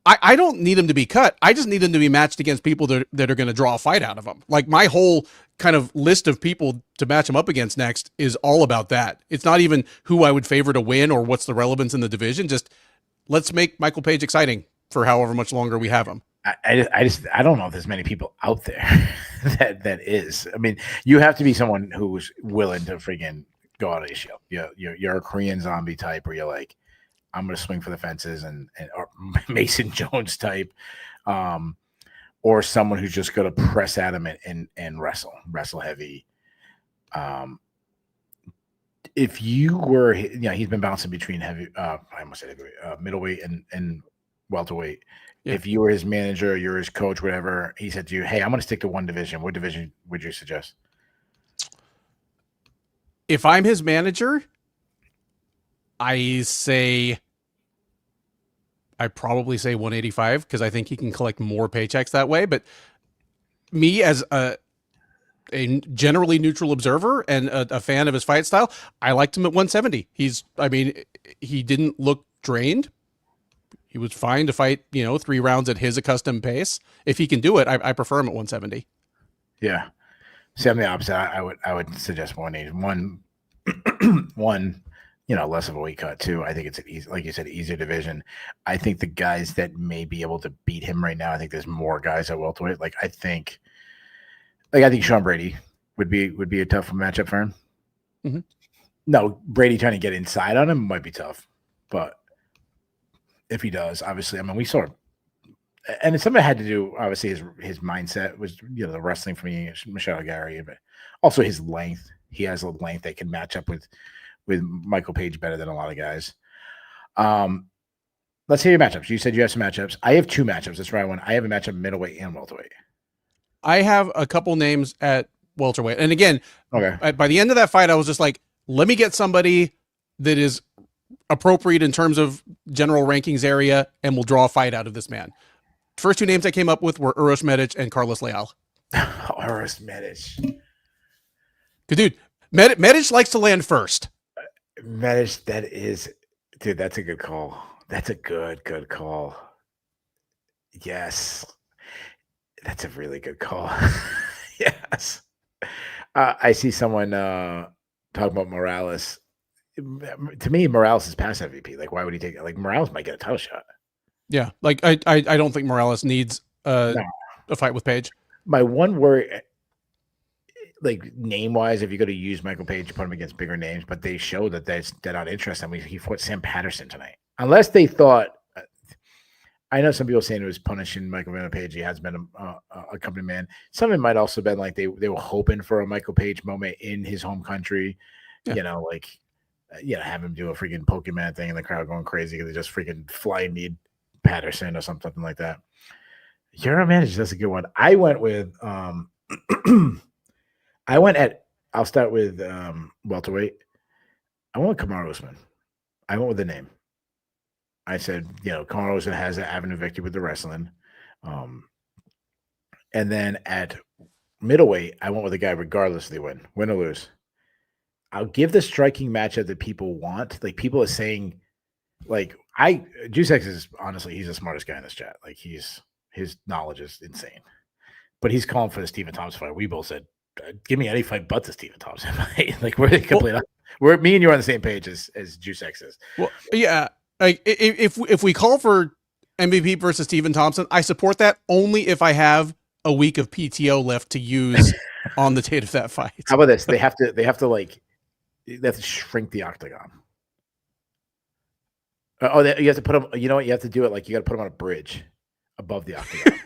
I don't need him to be cut. I just need him to be matched against people that are going to draw a fight out of him. Like my whole kind of list of people to match him up against next is all about that. It's not even who I would favor to win or what's the relevance in the division. Just let's make Michael Page exciting for however much longer we have him. I don't know if there's many people out there that is. I mean, you have to be someone who's willing to freaking go out of your shell. You're a Korean zombie type where you're like, I'm going to swing for the fences and or Mason Jones type, or someone who's just going to press at him and wrestle heavy. If you were, he's been bouncing between heavy, I almost said heavyweight, middleweight and welterweight. Yeah. If you were his manager, you're his coach, whatever, he said to you, hey, I'm going to stick to one division. What division would you suggest? If I'm his manager, I probably say 185 because I think he can collect more paychecks that way. But me as a generally neutral observer and a fan of his fight style, I liked him at 170. He didn't look drained. He was fine to fight, 3 rounds at his accustomed pace. If he can do it, I prefer him at 170. Yeah. See, I'm the opposite. I would suggest 180. One, less of a weight cut too. I think it's an easy, like you said, easier division. I think the guys that may be able to beat him right now, I think there's more guys at welterweight. I think Sean Brady would be a tough matchup for him. Mm-hmm. No, Brady trying to get inside on him might be tough, but if he does, obviously, we saw, and some of it had to do, obviously, his mindset was, the wrestling for me, Michelle Gary, but also his length. He has a length that can match up with Michael Page better than a lot of guys. Let's hear your matchups. You said you have some matchups. I have 2 matchups. That's right. I have a matchup middleweight and welterweight. I have a couple names at welterweight. And again, okay. By the end of that fight, I was just like, let me get somebody that is appropriate in terms of general rankings area, and we'll draw a fight out of this man. first two names I came up with were Uros Medic and Carlos Leal. Oris Medic. Good dude. Medic likes to land first. Medic, that is, dude, that's a good call. That's a good call. Yes. That's a really good call. Yes. I see someone talking about Morales. To me, Morales is past MVP. Like, why would he take it? Like, Morales might get a title shot. Yeah, like I don't think Morales needs No. a fight with Page. My one worry, like name-wise, if you're going to use Michael Page, you put him against bigger names, but they show that they're not interested. I mean, he fought Sam Patterson tonight. Unless they thought, I know some people saying it was punishing Michael Van Page. He has been a company man. Some of it might also been like they were hoping for a Michael Page moment in his home country. Yeah. Like have him do a freaking Pokemon thing and the crowd going crazy because they just freaking fly need Patterson or something like that. Euro Manage, that's a good one. I went with I'll start with welterweight. I went with Kamaru Usman. I went with the name. I said, Kamaru Usman has an avenue victory with the wrestling. And then at middleweight, I went with the guy regardless if they win or lose. I'll give the striking matchup that people want. Like, people are saying, like, Juicex is, honestly, he's the smartest guy in this chat. Like, his knowledge is insane. But he's calling for the Stephen Thompson fight. We both said, give me any fight but the Stephen Thompson fight. Like, we're complete. Me and you are on the same page as Juicex is. Well, yeah. Like, if we call for MVP versus Stephen Thompson, I support that only if I have a week of PTO left to use on the date of that fight. How about this? They have to shrink the octagon. You have to put them. You know what? You have to do it like you got to put them on a bridge above the octagon.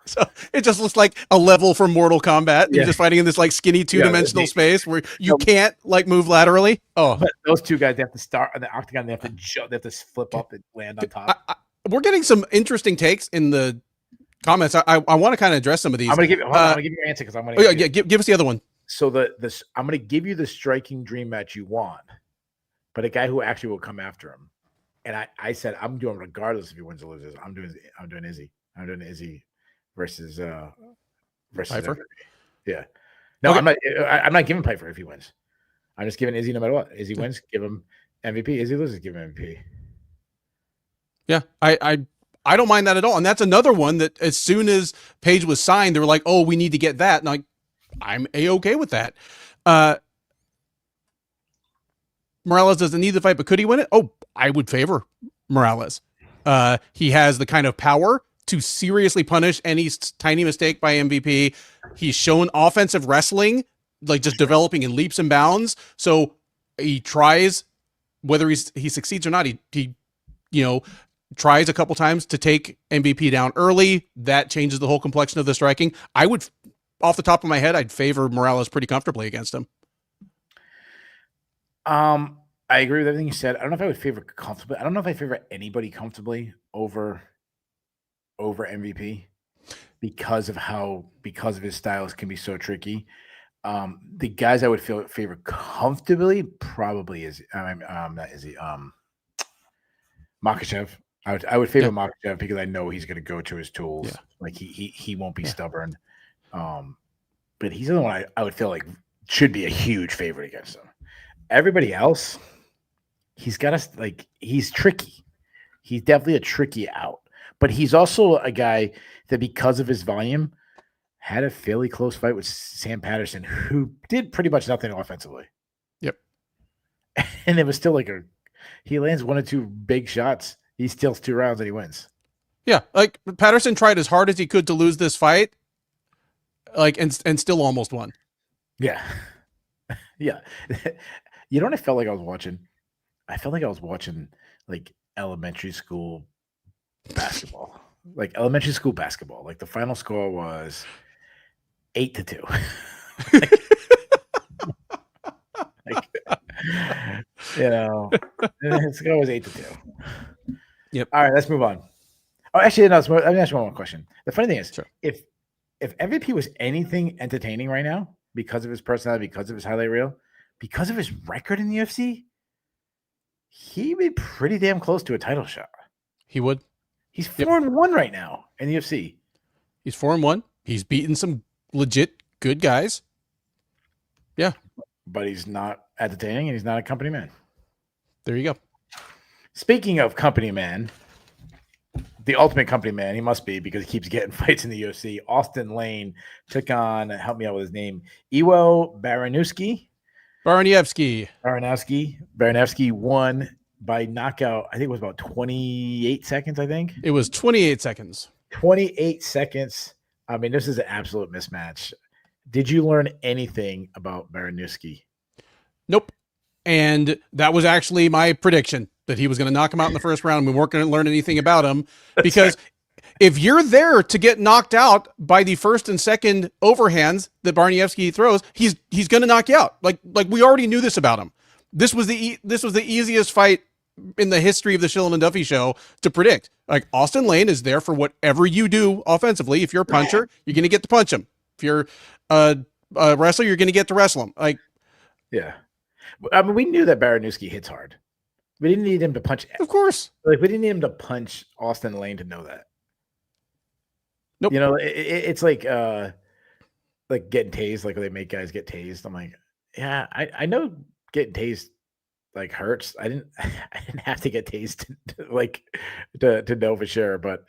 So it just looks like a level from Mortal Kombat. You're just fighting in this like skinny two-dimensional space where you can't like move laterally. Oh, but those two guys, they have to start on the octagon. They have to jump. They have to flip up and land on top. We're getting some interesting takes in the comments. I want to kind of address some of these. I'm gonna give you your answer because I'm gonna. Give us the other one. So I'm gonna give you the striking dream match you want, but a guy who actually will come after him. And I said I'm doing regardless if he wins or loses. I'm doing Izzy. I'm doing Izzy versus Piper. Yeah. No, okay. I'm not giving Piper if he wins. I'm just giving Izzy no matter what. Izzy wins, give him MVP. Izzy loses, give him MVP. Yeah, I don't mind that at all. And that's another one that as soon as Page was signed, they were like, oh, we need to get that. And I'm A-okay with that. Morales doesn't need the fight, but could he win it? Oh, I would favor Morales. He has the kind of power to seriously punish any tiny mistake by MVP. He's shown offensive wrestling, like just developing in leaps and bounds. So he tries, whether he succeeds or not, he tries a couple times to take MVP down early. That changes the whole complexion of the striking. I would, off the top of my head, I'd favor Morales pretty comfortably against him. I agree with everything you said. I don't know if I would favor comfortably. I don't know if I favor anybody comfortably over MVP because of his styles can be so tricky. The guys I would favor comfortably probably is not Izzy. Makhachev. I would favor Makhachev because I know he's going to go to his tools. Yeah. Like he won't be stubborn. But he's the only one I would feel like should be a huge favorite against him. Everybody else, he's tricky. He's definitely a tricky out. But he's also a guy that, because of his volume, had a fairly close fight with Sam Patterson, who did pretty much nothing offensively. Yep. And it was still he lands one or two big shots. He steals 2 rounds and he wins. Yeah, like Patterson tried as hard as he could to lose this fight, and still almost won. Yeah. Yeah. You know what I felt like I was watching? I felt like I was watching elementary school basketball. Elementary school basketball. The final score was 8-2. The score was 8-2. Yep. All right, let's move on. Oh, actually, no. Let me ask you one more question. The funny thing is, sure. if MVP was anything entertaining right now, because of his personality, because of his highlight reel, because of his record in the UFC, he'd be pretty damn close to a title shot. He would. He's Yep. 4-1 right now in the UFC. He's 4-1. He's beaten some legit good guys. Yeah. But he's not entertaining and he's not a company man. There you go. Speaking of company man, the ultimate company man, he must be because he keeps getting fights in the UFC. Austin Lane took on, help me out with his name, Iwo Baranowski. Baranowski won by knockout. I think it was about 28 seconds, I think. It was 28 seconds. 28 seconds. I mean, this is an absolute mismatch. Did you learn anything about Baranowski? Nope. And that was actually my prediction, that he was going to knock him out in the first round. We weren't going to learn anything about him because if you're there to get knocked out by the first and second overhands that Barniewski throws, he's going to knock you out. Like we already knew this about him. This was the easiest fight in the history of the Shillen and Duffy show to predict. Like, Austin Lane is there for whatever you do offensively. If you're a puncher, you're going to get to punch him. If you're a wrestler, you're going to get to wrestle him. Like, yeah. I mean, we knew that Baranowski hits hard. We didn't need him to punch. Of course. Like, we didn't need him to punch Austin Lane to know that. Nope. You know, it's like getting tased, like when they make guys get tased. I'm like, yeah, I know getting tased like hurts. I didn't have to get tased to know for sure. But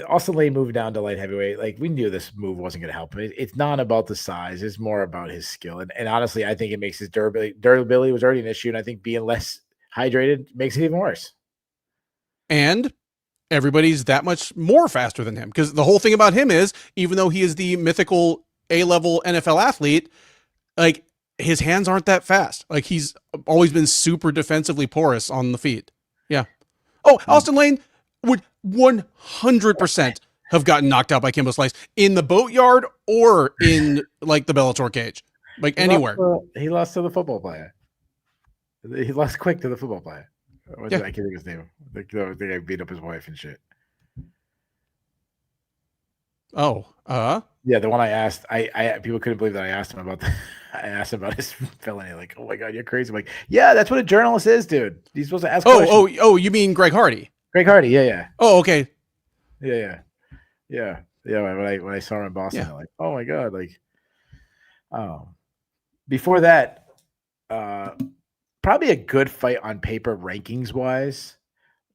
Austin Lane moved down to light heavyweight. Like, we knew this move wasn't going to help him. It's not about the size. It's more about his skill. And honestly, I think it makes his durability. Durability was already an issue. And I think being less hydrated makes it even worse. And everybody's that much more faster than him, because the whole thing about him is, even though he is the mythical A-level NFL athlete, like, his hands aren't that fast. Like, he's always been super defensively porous on the feet. Yeah. Oh, Austin Lane would 100% have gotten knocked out by Kimbo Slice in the boatyard or in like the Bellator cage, like anywhere. He lost to the football player. He lost quick to the football player. I can't think of his name. The guy beat up his wife and shit. Oh, yeah, the one I asked. I people couldn't believe that I asked him about that. I asked him about his felony. Like, oh my god, you're crazy. I'm like, yeah, that's what a journalist is, dude. He's supposed to ask questions. Oh, you mean Greg Hardy? Greg Hardy, yeah. Oh, okay. Yeah. When I saw him in Boston, I'm like, oh my god, like, oh. Before that, probably a good fight on paper, rankings wise,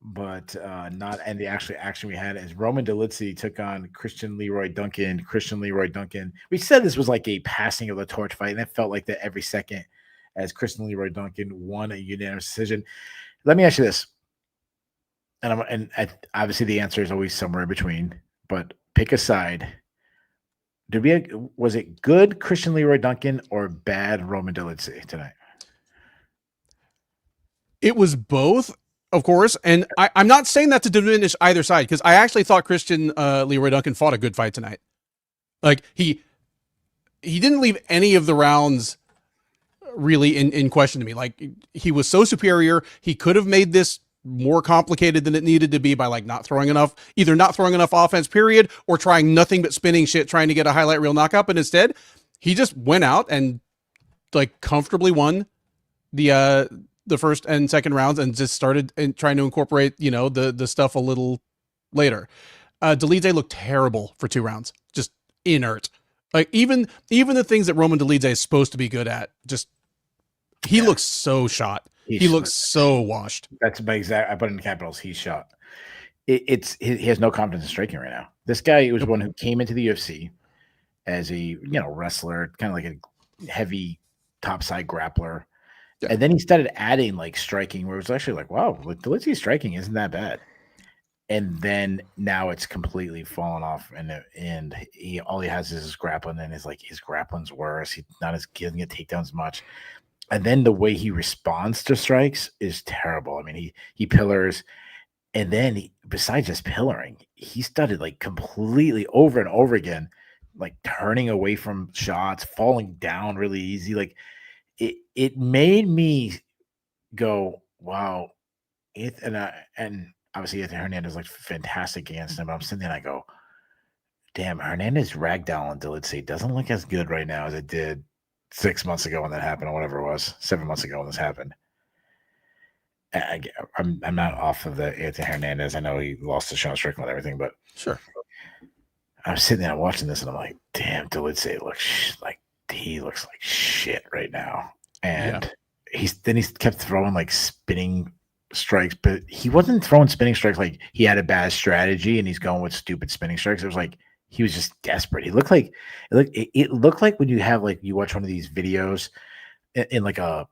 but not. And the actual action we had is Roman Dolidze took on Christian Leroy Duncan. We said this was like a passing of the torch fight, and it felt like that every second, as Christian Leroy Duncan won a unanimous decision. Let me ask you this. And obviously the answer is always somewhere in between, but pick a side. Was it good Christian Leroy Duncan or bad Roman Dolidze tonight? It was both, of course, and I'm not saying that to diminish either side, because I actually thought Christian Leroy Duncan fought a good fight tonight. Like, he didn't leave any of the rounds really in question to me. Like, he was so superior. He could have made this more complicated than it needed to be by like either not throwing enough offense, period, or trying nothing but spinning shit, trying to get a highlight reel knockout. But instead, he just went out and like comfortably won the first and second rounds and just started trying to incorporate, the stuff a little later. Dolidze looked terrible for 2 rounds, just inert. Like, even the things that Roman Dolidze is supposed to be good at, just he looks so shot. He looks so washed. That's my exact. I put in capitals. He's shot. He has no confidence in striking right now. This guy was one who came into the UFC as a wrestler, kind of like a heavy topside grappler, and then he started adding like striking, where it was actually like, wow, Dolidze's striking isn't that bad. And then now it's completely fallen off, and all he has is his grappling, and his grappling's worse. He's not as getting a takedowns much. And then the way he responds to strikes is terrible. I mean, he pillars, and then besides just pillaring, he started like completely over and over again, like turning away from shots, falling down really easy. Like, it made me go, wow. And obviously Anthony Hernandez looked fantastic against him. But I'm sitting there and I go, damn, Hernandez ragdoll on Dolidze doesn't look as good right now as it did 6 months ago when that happened, or whatever it was, 7 months ago when this happened. I'm not off of the Anthony Hernandez. I know he lost to Sean Strickland and everything, but Sure. I'm sitting there watching this and I'm like, damn, Delice looks like he looks like shit right now. Yeah. And he's kept throwing like spinning strikes, but he wasn't throwing spinning strikes like he had a bad strategy and he's going with stupid spinning strikes. It was like he was just desperate. He looked like it looked like when you have like you watch one of these videos in like a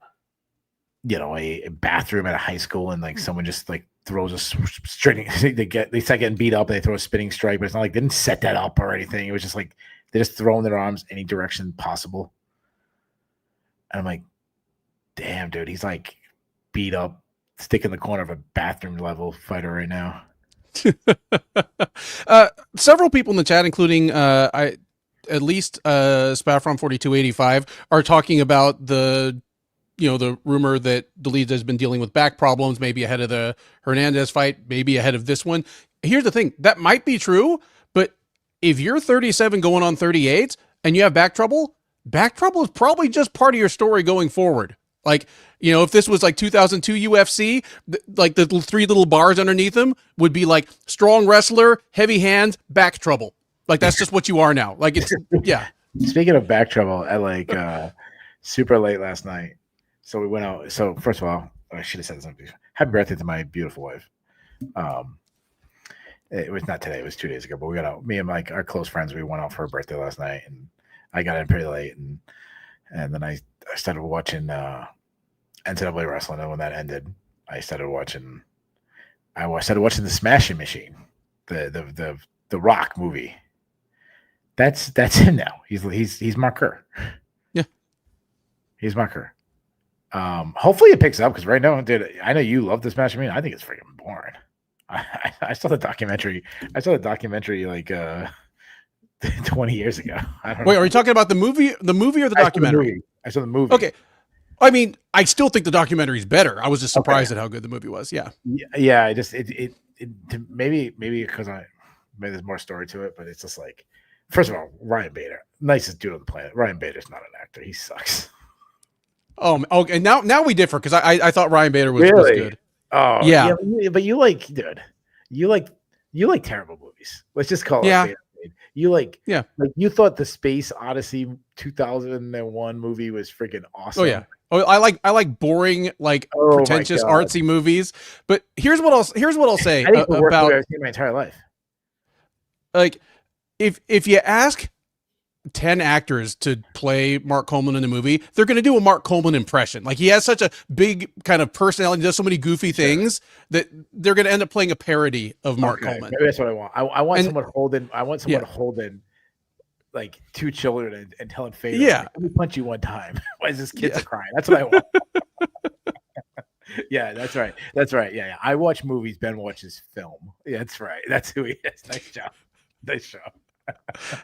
bathroom at a high school and like someone just like throws a straight they start getting beat up and they throw a spinning strike, but it's not like they didn't set that up or anything. It was just like they're just throwing their arms any direction possible. And I'm like, damn, dude, he's like beat up, stick in the corner of a bathroom level fighter right now. Several people in the chat, including at least Spaffron 4285, are talking about the rumor that Delete has been dealing with back problems, maybe ahead of the Hernandez fight, maybe ahead of this one. Here's the thing, that might be true, but if you're 37 going on 38 and you have back trouble is probably just part of your story going forward. Like, if this was like 2002 UFC, like the three little bars underneath them would be like strong wrestler, heavy hands, back trouble. Like that's just what you are now. Like it's yeah. Speaking of back trouble, I like super late last night. So we went out. So first of all, I should have said something. Happy birthday to my beautiful wife. It was not today. It was 2 days ago. But we got out. Me and like our close friends. We went out for her birthday last night, and I got in pretty late, and then I started watching NCAA wrestling. And when that ended, I started watching. I started watching the Smashing Machine, the Rock movie. That's him now. He's Mark Kerr. Yeah, he's Mark Kerr. Hopefully it picks up because right now, dude, I know you love this match. I mean, I think it's freaking boring. I saw the documentary. Like 20 years ago. I don't Wait, know. are you talking about the movie or the documentary? I saw the movie. Okay. I mean, I still think the documentary is better. I was just surprised at how good the movie was. Yeah. Yeah. I just maybe because maybe there's more story to it, but it's just like, first of all, Ryan Bader, nicest dude on the planet. Ryan Bader's not an actor. He sucks. Okay. Now we differ because I thought Ryan Bader was good. Oh yeah, but you like, dude, you like terrible movies. Let's just call it. You like you thought the Space Odyssey 2001 movie was freaking awesome. Oh yeah. Oh, I like boring, like pretentious, artsy movies. But here's what I'll say I think the worst movie I've seen in my entire life. Like, if you ask 10 actors to play Mark Coleman in a movie, they're going to do a Mark Coleman impression. Like he has such a big kind of personality, does so many goofy things that they're going to end up playing a parody of Mark Coleman. Maybe that's what I want. I want someone holding like two children and telling Fader, let me punch you one time. Why is this kid crying? That's what I want. Yeah, that's right. Yeah. I watch movies. Ben watches film. Yeah, that's right. That's who he is. Nice job.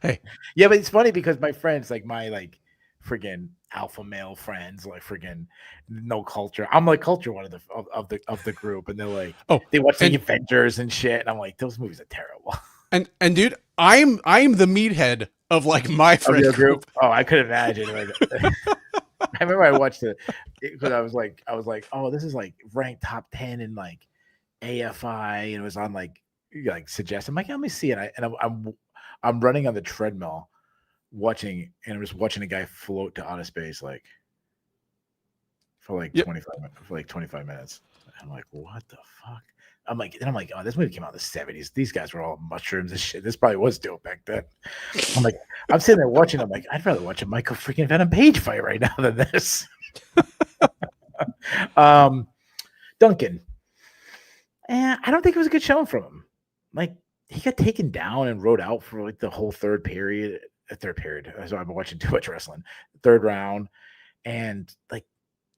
Hey, yeah, but it's funny because my friends, like my friggin' alpha male friends, like friggin' no culture. I'm like culture one of the group, and they're like, they watch the Avengers and shit, and I'm like, those movies are terrible. And dude, I'm the meathead of like my friend group. Oh, I could imagine. I remember I watched it because I was like, oh, this is like ranked top 10 in like AFI, and it was on like suggest. I'm like, let me see it. I'm running on the treadmill watching, and I'm just watching a guy float to outer space for 25 minutes. I'm like, what the fuck? I'm like, oh, this movie came out in the 70s. These guys were all mushrooms and shit. This probably was dope back then. I'm like, I'm sitting there watching. I'm like, I'd rather watch a Michael freaking Venom Page fight right now than this. Duncan. I don't think it was a good showing from him. Like, he got taken down and rode out for like the whole third period. So I've been watching too much wrestling. Third round, and like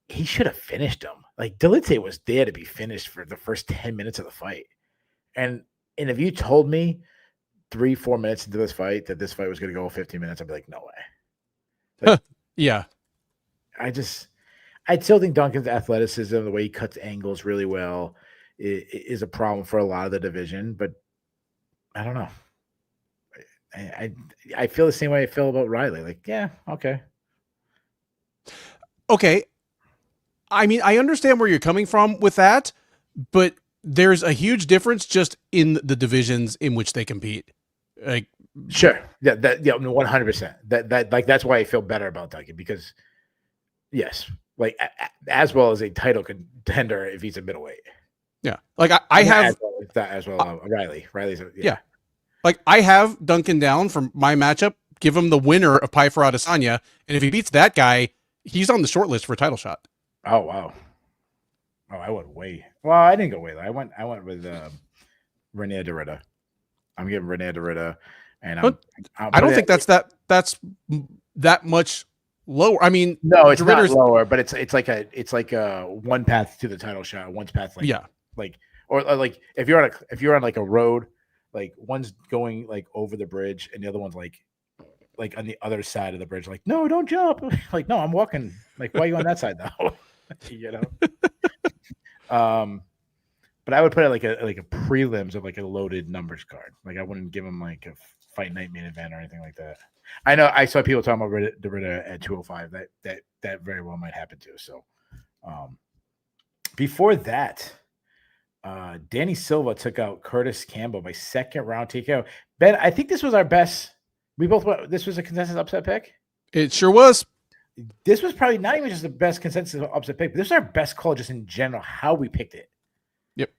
he should have finished him. Like Delite was there to be finished for the first 10 minutes of the fight. And if you told me 3-4 minutes into this fight that this fight was going to go 15 minutes, I'd be like, no way. Like, yeah. I still think Duncan's athleticism, the way he cuts angles really well, is a problem for a lot of the division, but I don't know. I feel the same way I feel about Riley. Like, yeah, okay. I mean, I understand where you're coming from with that, but there's a huge difference just in the divisions in which they compete. Like, Sure. Yeah, 100%. That like that's why I feel better about Duncan because yes, like as well as a title contender if he's a middleweight. yeah, like I have as well Riley. Riley's yeah, like I have Duncan down for my matchup. Give him the winner of Pyfer Adesanya, and if he beats that guy, he's on the short list for a title shot. Oh wow. Oh, I went way. Well, I didn't go way. I went with Rene Derrida. I'm giving Rene Derrida, and I don't think that's that much lower. I mean, no, it's not lower, but it's like a one path to the title shot, one's path or like if you're on like a road, like one's going like over the bridge and the other one's like on the other side of the bridge, like no, don't jump. Like no, I'm walking. Like why are you on that side though? You know. But I would put it like a prelims of like a loaded numbers card. Like I wouldn't give him like a fight night main event or anything like that. I know I saw people talking about Derrida at 205. That very well might happen too. So before that, Danny Silva took out Curtis Campbell by second round TKO. Ben, I think this was our best. This was a consensus upset pick. It sure was. This was probably not even just the best consensus upset pick, but this is our best call just in general, how we picked it. Yep.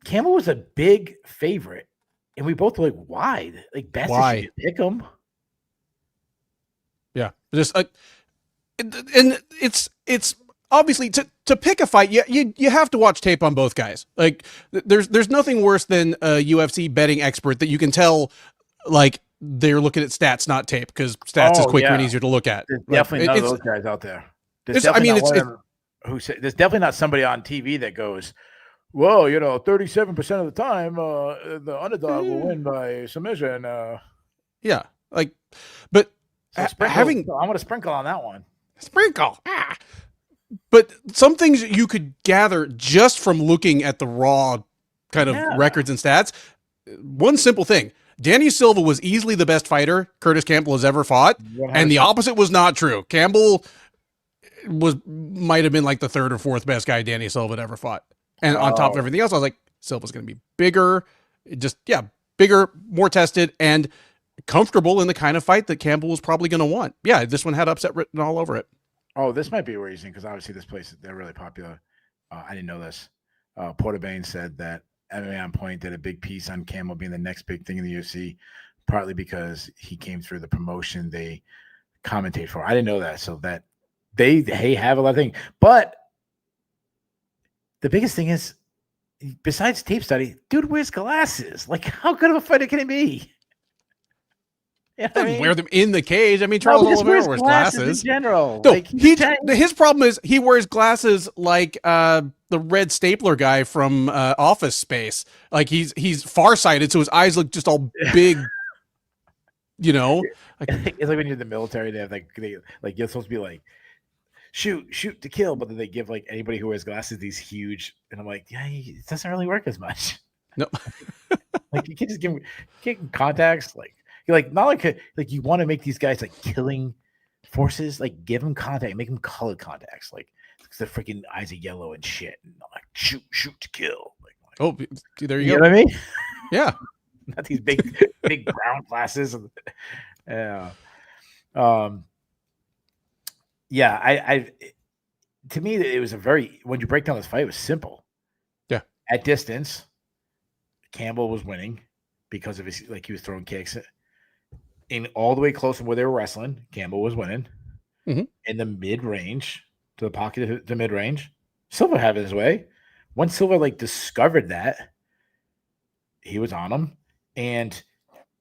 Campbell was a big favorite, and we both were like, why? Like, best why should pick him? Yeah. Just and it's obviously to pick a fight, you have to watch tape on both guys. Like there's nothing worse than a UFC betting expert that you can tell like they're looking at stats, not tape, because stats is quicker and easier to look at. There's definitely none of those guys out there. There's definitely not somebody on TV that goes, well, 37% of the time, the underdog will win by submission. Yeah, like, but so I'm going to sprinkle on that one. Sprinkle. But some things you could gather just from looking at the raw kind of records and stats. One simple thing. Danny Silva was easily the best fighter Curtis Campbell has ever fought, 100%. And the opposite was not true. Campbell might have been like the third or fourth best guy Danny Silva had ever fought. And on top of everything else, I was like, Silva's going to be bigger, bigger, more tested, and comfortable in the kind of fight that Campbell was probably going to want. Yeah, this one had upset written all over it. Oh, this might be a reason, because obviously this place, they're really popular. I didn't know this. Porter Bain said that MMA On Point did a big piece on Campbell being the next big thing in the UFC, partly because he came through the promotion they commentate for. I didn't know that, so that they have a lot of things. But the biggest thing is, besides tape study, dude wears glasses. Like, how good of a fighter can he be? Wear them in the cage. I mean, Charles Oliveira wears glasses in general. No, his problem is he wears glasses like the red stapler guy from Office Space. Like he's farsighted, so his eyes look just all big. Like, it's like when you're in the military, they have you're supposed to be like shoot to kill, but then they give like anybody who wears glasses these huge, and I'm like, yeah, it doesn't really work as much. No, like you can't just give them contacts like. Like not like you want to make these guys like killing forces, like give them contact, make them colored contacts, like because their freaking eyes are yellow and shit. And I'm like shoot to kill. Like, oh, there you go. You know what I mean? Yeah, not these big brown glasses. Yeah, yeah. I to me it was when you break down this fight, it was simple. Yeah, at distance, Campbell was winning because of his he was throwing kicks. In all the way close to where they were wrestling, Campbell was winning. Mm-hmm. In the mid-range, to the pocket, to mid-range, Silva had his way. Once Silva discovered that, he was on him, and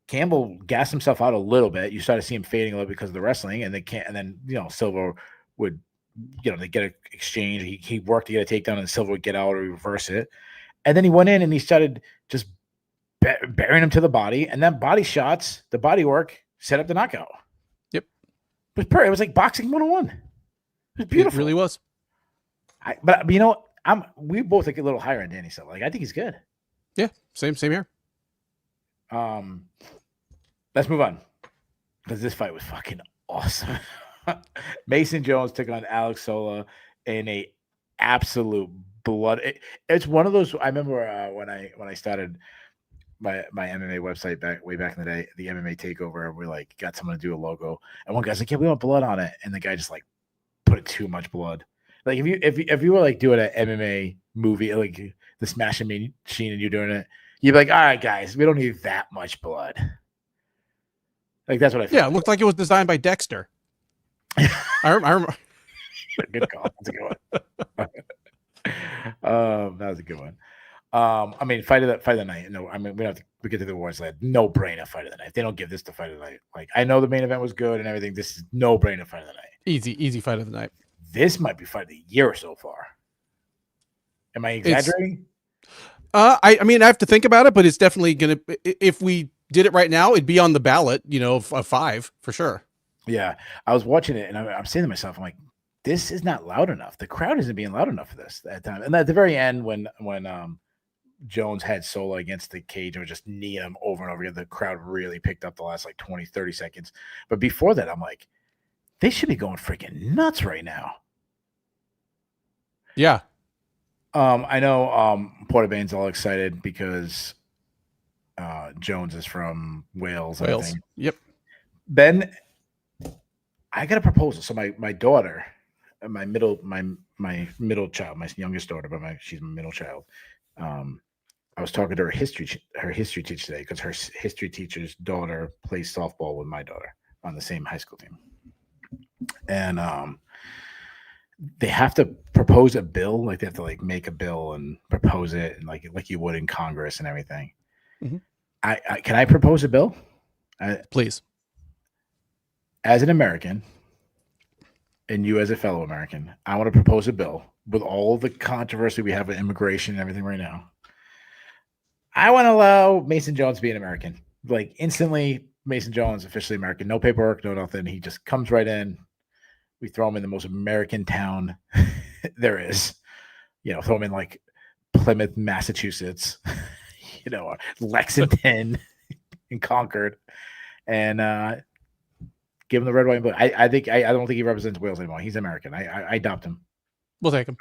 Campbell gassed himself out a little bit. You started to see him fading a little because of the wrestling, and then Silva would they get an exchange. He worked to get a takedown, and Silva would get out or reverse it, and then he went in and he started just burying him to the body, and then body shots, the body work set up the knockout. Yep. It was like boxing 101. It was beautiful. It really was. But we both think a little higher on Danny Silva. I think he's good. Yeah, same here. Let's move on, because this fight was fucking awesome. Mason Jones took on Alex Sola in a absolute blood. It's one of those. I remember when I started my MMA website way back in the day, the MMA Takeover. We like got someone to do a logo, and one guy's like, "Yeah, we want blood on it," and the guy just like put too much blood. Like if you were like doing an MMA movie, like the Smashing Machine, and you're doing it, you'd be like, "All right, guys, we don't need that much blood." Like that's what I felt Yeah, it like. looked like it was designed by Dexter. I remember. Good call. That's a good one. That was a good one. I mean, fight of the night. No, I mean we get to the awards like no brainer fight of the night. They don't give this the fight of the night. Like I know the main event was good and everything. This is no brainer fight of the night. Easy fight of the night. This might be fight of the year so far. Am I exaggerating? I mean, I have to think about it, but it's definitely gonna. If we did it right now, it'd be on the ballot. Of 5 for sure. Yeah, I was watching it and I'm saying to myself, I'm like, this is not loud enough. The crowd isn't being loud enough for this at that time. And at the very end, when Jones had Sola against the cage and was just kneeing him over and over again, the crowd really picked up the last like 20, 30 seconds. But before that, I'm like, they should be going freaking nuts right now. Yeah. I know Portabane's all excited because Jones is from Wales. Wales. Yep. Ben, I got a proposal. So my daughter, my middle child, my youngest daughter, but she's my middle child. I was talking to her history teacher today because her history teacher's daughter plays softball with my daughter on the same high school team, and they have to propose a bill. Like they have to like make a bill and propose it, and like you would in Congress and everything. Mm-hmm. I can I propose a bill? Please. As an American, and you as a fellow American, I want to propose a bill with all the controversy we have with immigration and everything right now. I want to allow Mason Jones to be an American. Like instantly, Mason Jones officially American. No paperwork, no nothing. He just comes right in. We throw him in the most American town there is. Throw him in like Plymouth, Massachusetts. Lexington and Concord, and give him the red, white, and blue. I think I don't think he represents Wales anymore. He's American. I adopt him. We'll take him.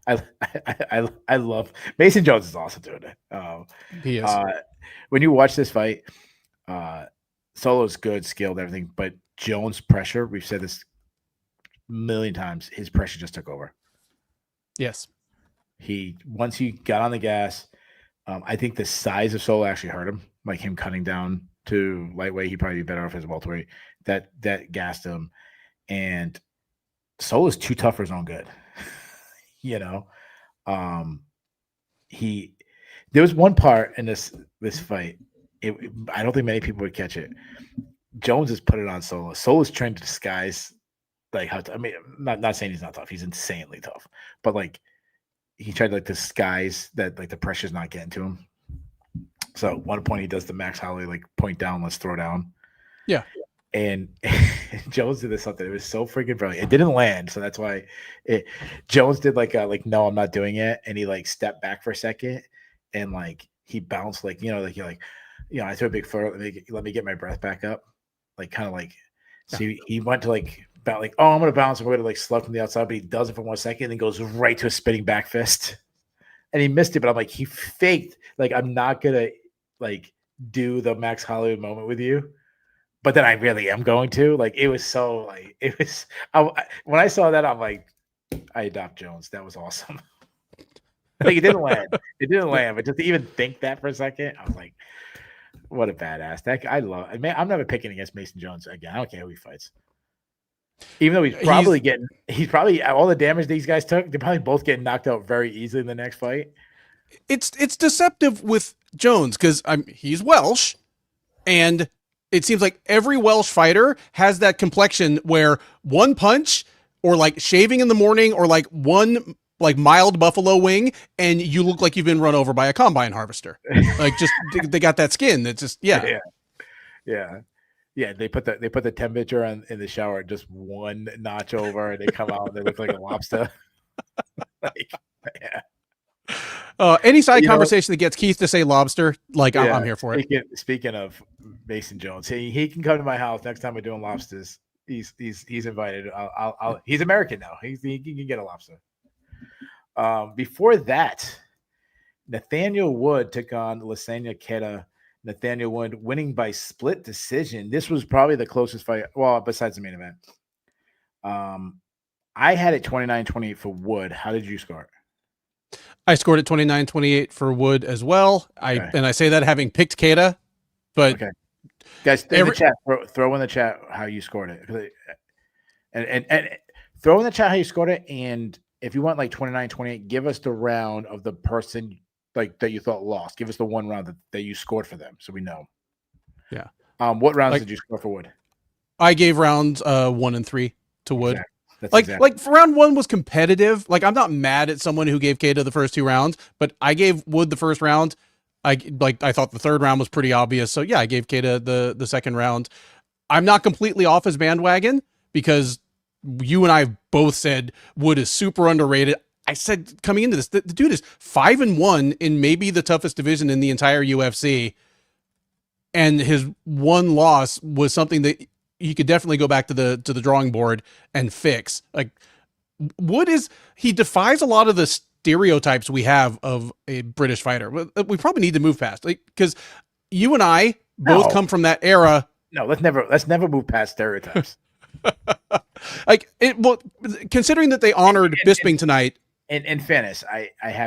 I love Mason Jones is also doing it. He is. When you watch this fight, Solo's good, skilled, everything, but Jones' pressure, we've said this a million times, his pressure just took over. Yes. Once he got on the gas, I think the size of Solo actually hurt him, like him cutting down to lightweight. He'd probably be better off as welterweight. That gassed him, and Solo's too tough for his own good. There was one part in this fight. I don't think many people would catch it. Jones has put it on Solo. Solo's trying to disguise like how. I mean, not saying he's not tough. He's insanely tough, but like he tried to like disguise that like the pressure's not getting to him. So at one point he does the Max Holloway like point down, let's throw down. Yeah. And Jones did this something. It was so freaking brilliant. It didn't land, so that's why Jones did like no, I'm not doing it, and he like stepped back for a second, and like he bounced like I threw a big throw. Let me get my breath back up, like kind of like. So he went to like about like I'm gonna bounce. I'm gonna like slug from the outside, but he does it for 1 second, and then goes right to a spinning back fist, and he missed it. But I'm like he faked like I'm not gonna like do the Max Holloway moment with you. But then I really am going to. Like it was so like it was. When I saw that, I'm like, I adopt Jones. That was awesome. Like it didn't land. It didn't land. But just to even think that for a second, I was like, what a badass. I love. Man, I'm never picking against Mason Jones again. I don't care who he fights. Even though he's probably all the damage these guys took. They're probably both getting knocked out very easily in the next fight. It's deceptive with Jones because he's Welsh, and it seems like every Welsh fighter has that complexion where one punch or like shaving in the morning or like one like mild buffalo wing and you look like you've been run over by a combine harvester. Like just they got that skin. That's just yeah. They put the temperature in the shower just one notch over and they come out and they look like a lobster. Like, yeah. Any side conversation that gets Keith to say lobster, like I'm here for it. Speaking of Mason Jones, he can come to my house next time we're doing lobsters. he's invited. He's American now. He can get a lobster. Before that, Nathaniel Wood took on Lasagna Queta. Nathaniel Wood winning by split decision. This was probably the closest fight. Well, besides the main event. I had it 29-28 for Wood. How did you score it? I scored it 29-28 for Wood as well. Okay. I say that having picked Queta, but okay. Guys, in the chat, throw in the chat how you scored it. And throw in the chat how you scored it. And if you want like 29-28, give us the round of the person like that you thought lost. Give us the one round that you scored for them, so we know. Yeah. What rounds did you score for Wood? I gave rounds 1 and 3 to Wood. Exactly. That's round 1 was competitive. Like, I'm not mad at someone who gave Queta the first 2 rounds, but I gave Wood the first round. I thought the third round was pretty obvious. So yeah, I gave Queta the second round. I'm not completely off his bandwagon because you and I both said Wood is super underrated. I said coming into this, the dude is 5-1 in maybe the toughest division in the entire UFC. And his one loss was something that he could definitely go back to the drawing board and fix. Like, Wood he defies a lot of the stereotypes we have of a British fighter. We probably need to move past, because you and I both come from that era. No, let's never move past stereotypes. Considering that they honored Bisping tonight. In fairness,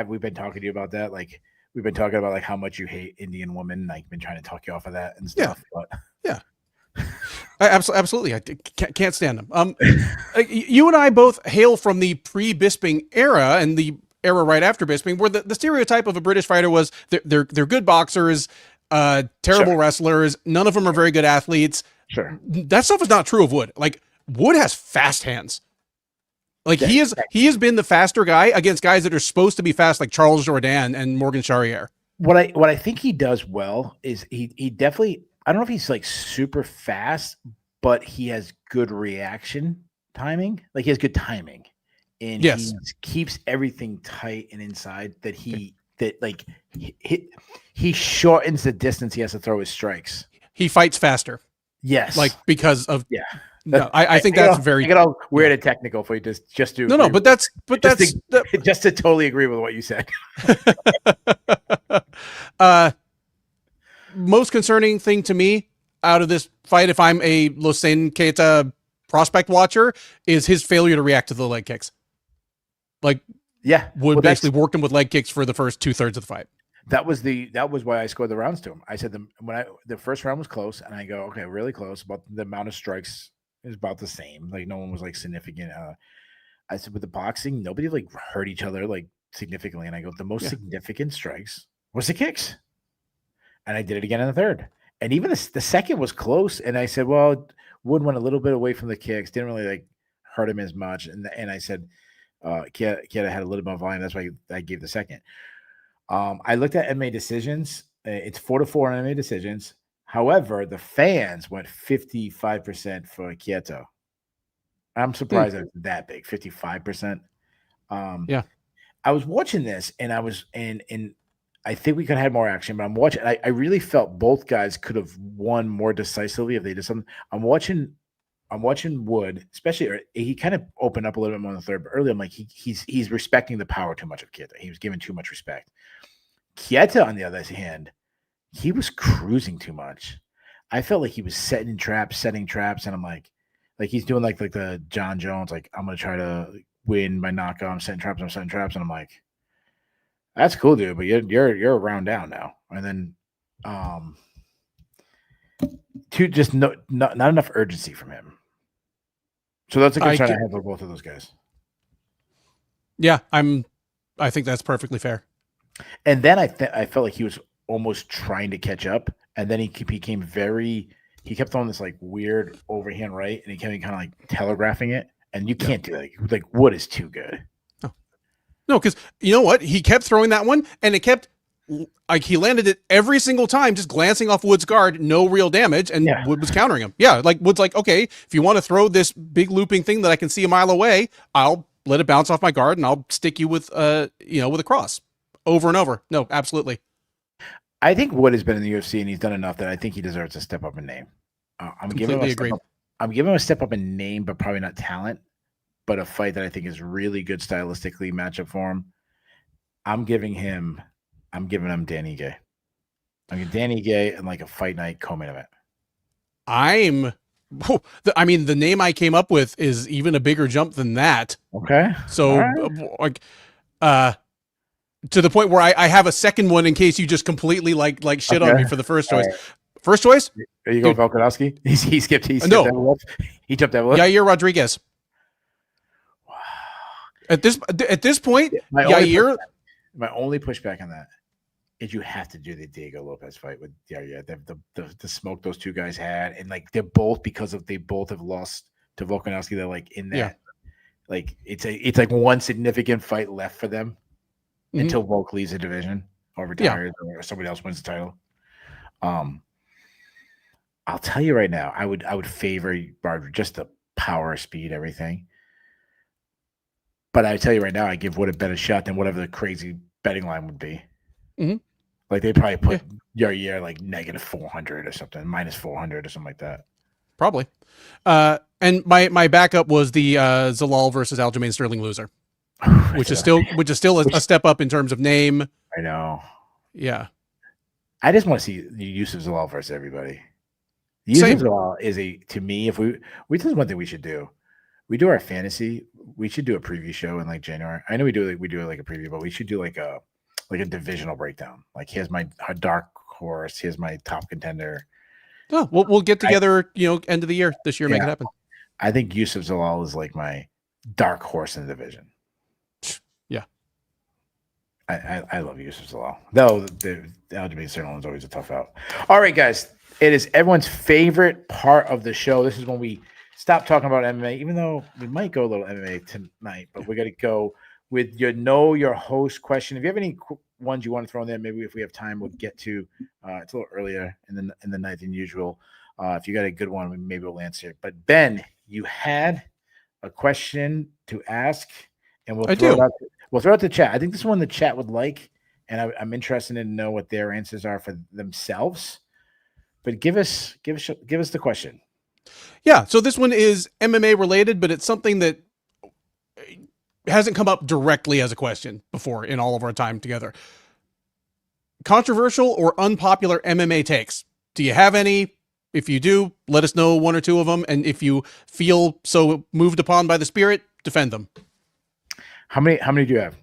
we've been talking to you about that. Like, we've been talking about like how much you hate Indian women. Like, been trying to talk you off of that and stuff. Yeah. Absolutely. I can't stand them. You and I both hail from the pre-Bisping era and the era right after Bisping, where the stereotype of a British fighter was they're good boxers, terrible wrestlers. None of them are very good athletes. Sure. That stuff is not true of Wood. Like, Wood has fast hands. Like, he has been the faster guy against guys that are supposed to be fast, like Charles Jourdain and Morgan Charrier. What I think he does well is he definitely, I don't know if he's like super fast, but he has good reaction timing. Like, he has good timing, and he keeps everything tight and inside. He shortens the distance he has to throw his strikes. He fights faster. Yes, like because of No, I think that's very. I get all weird and technical for you just to no, but that's just to totally agree with what you said. Most concerning thing to me out of this fight, if I'm a Lasagna Queta prospect watcher, is his failure to react to the leg kicks. Like, Wood basically worked him with leg kicks for the first 2/3 of the fight. That was why I scored the rounds to him. I said the first round was close, and I go, okay, really close. About the amount of strikes is about the same. Like, no one was like significant. I said, with the boxing, nobody like hurt each other like significantly. And I go, the most significant strikes was the kicks. And I did it again in the third. And even the second was close. And I said, well, Wood went a little bit away from the kicks, didn't really like hurt him as much. And I said, Queta had a little bit of volume. That's why I gave the second. I looked at MMA decisions. It's 4-4 on MMA decisions. However, the fans went 55% for Queta. I'm surprised it's that big, 55%. I was watching this, and I was and I think we could have had more action, but I'm watching. I really felt both guys could have won more decisively if they did something. I'm watching Wood, especially he kind of opened up a little bit more in the third, but early I'm like he's respecting the power too much of Queta. He was giving too much respect. Queta, on the other hand, he was cruising too much. I felt like he was setting traps, and I'm like he's doing like the John Jones, like, I'm gonna try to win by knockout. I'm setting traps, and I'm like, that's cool, dude, but you're a round down now. And then just not enough urgency from him. So that's a concern I have for both of those guys. Yeah, I think that's perfectly fair. And then I felt like he was almost trying to catch up, and then he became he kept throwing this like weird overhand right, and he kept kind of like telegraphing it, and you can't do that. Like, Wood is too good. No, because you know what? He kept throwing that one, and it kept like he landed it every single time, just glancing off Wood's guard, no real damage, and Wood was countering him. Yeah, like Wood's like, okay, if you want to throw this big looping thing that I can see a mile away, I'll let it bounce off my guard, and I'll stick you with with a cross over and over. No, absolutely. I think Wood has been in the UFC, and he's done enough that I think he deserves to step up in name. I'm giving him I'm giving him a step up in name, but probably not talent. But a fight that I think is really good stylistically matchup for him. I'm giving him Danny Gay. I'm giving Danny Gay and like a fight night co-main event. I mean, the name I came up with is even a bigger jump than that. Okay. So, like, to the point where I have a second one in case you just completely like shit on me for the first choice. Right. First choice? There you go, Volkanovski. He skipped no. Evelov. He jumped Evelov. Yair Rodriguez. Wow. At this point, Yair. My only pushback on that is you have to do the Diego Lopez fight with Yair. The smoke those two guys had, and like they're both they both have lost to Volkanovski. They're like in that, like it's like one significant fight left for them until Volk leaves the division or retires or somebody else wins the title. I'll tell you right now, I would favor Barber, just the power, speed, everything. But I tell you right now, I give Wood a better shot than whatever the crazy betting line would be. Mm-hmm. Like they probably put Yair like negative 400 or something, minus 400 or something like that. Probably. And my backup was the Zalal versus Aljamain Sterling loser, which is still a step up in terms of name. I know. Yeah. I just want to see the use of Zalal versus everybody. The use of Zalal is to me, if this is one thing we should do. We do our fantasy. We should do a preview show in like January. I know we do like a preview, but we should do like a divisional breakdown. Like here's my dark horse. Here's my top contender. Oh, we'll get together. End of the year this year, make it happen. I think Yusuf Zalal is like my dark horse in the division. Yeah, I love Yusuf Zalal. Though the Aljamain Sterling is always a tough out. All right, guys, it is everyone's favorite part of the show. This is when we stop talking about MMA, even though we might go a little MMA tonight, but we got to go with your host question. If you have any ones you want to throw in there, maybe if we have time, we'll get to. It's a little earlier in the night than usual. If you got a good one, maybe we'll answer it. But Ben, you had a question to ask, and we'll throw it out the chat. I think this is one the chat would like, and I'm interested in know what their answers are for themselves. But give us the question. Yeah, so this one is MMA related, but it's something that hasn't come up directly as a question before in all of our time together. Controversial or unpopular MMA takes? Do you have any? If you do, let us know one or two of them. And if you feel so moved upon by the spirit, defend them. How many do you have?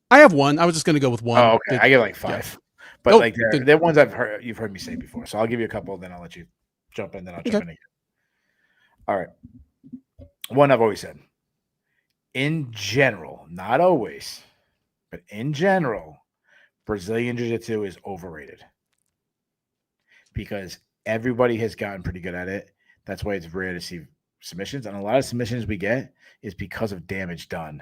I have one. I was just going to go with one. Oh, okay. I get like 5. Yeah. But they're ones you've heard me say before. So I'll give you a couple, then I'll let you jump in, then I'll jump in again. All right. One I've always said. In general, not always, but in general, Brazilian Jiu-Jitsu is overrated because everybody has gotten pretty good at it. That's why it's rare to see submissions. And a lot of submissions we get is because of damage done,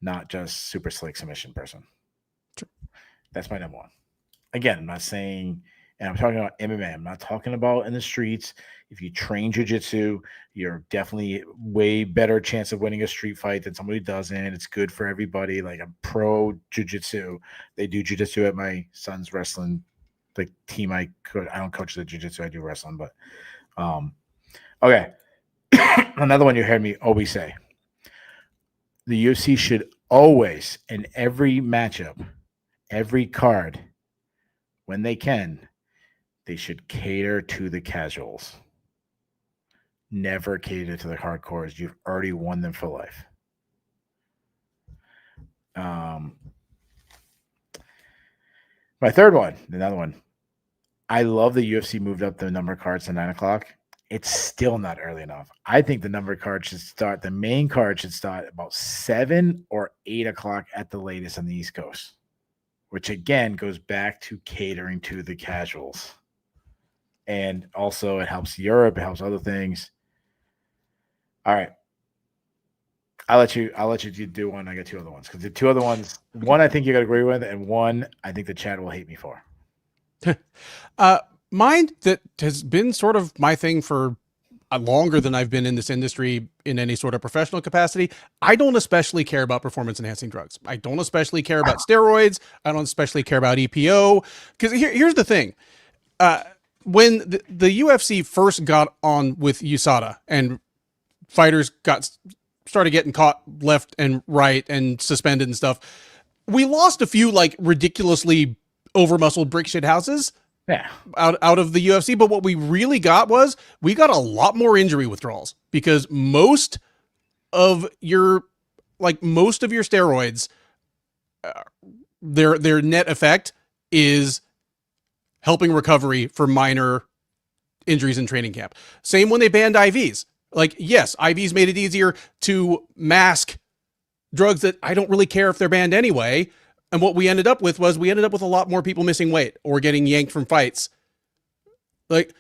not just super slick submission person. Sure. That's my number one. Again, I'm not saying, and I'm talking about MMA. I'm not talking about in the streets. If you train jiu-jitsu, you're definitely way better chance of winning a street fight than somebody who doesn't. It's good for everybody. Like I'm pro jiu-jitsu. They do jiu-jitsu at my son's wrestling team. I don't coach the jiu-jitsu. I do wrestling, but okay. Another one you heard me always say. The UFC should always, in every matchup, every card, when they can, they should cater to the casuals. Never cater to the hardcores. You've already won them for life. My third one, another one. I love the UFC moved up the number of cards to 9 o'clock. It's still not early enough. I think the number of cards should start. The main card should start about 7 or 8 o'clock at the latest on the East Coast, which again goes back to catering to the casuals. And also it helps Europe, it helps other things. All right. I'll let you do one. I got 2 other ones. Because the 2 other ones, one I think you're gonna agree with, and one I think the chat will hate me for. Mine that has been sort of my thing for longer than I've been in this industry in any sort of professional capacity. I don't especially care about performance enhancing drugs. I don't especially care about steroids. I don't especially care about EPO. Because here's the thing. when the UFC first got on with USADA and fighters started getting caught left and right and suspended and stuff, we lost a few like ridiculously over muscled brick shit houses out of the UFC. But what we really got was we got a lot more injury withdrawals because most of your steroids, their net effect is helping recovery for minor injuries in training camp. Same when they banned IVs. Like, yes, IVs made it easier to mask drugs that I don't really care if they're banned anyway. And what we ended up with was a lot more people missing weight or getting yanked from fights. Like,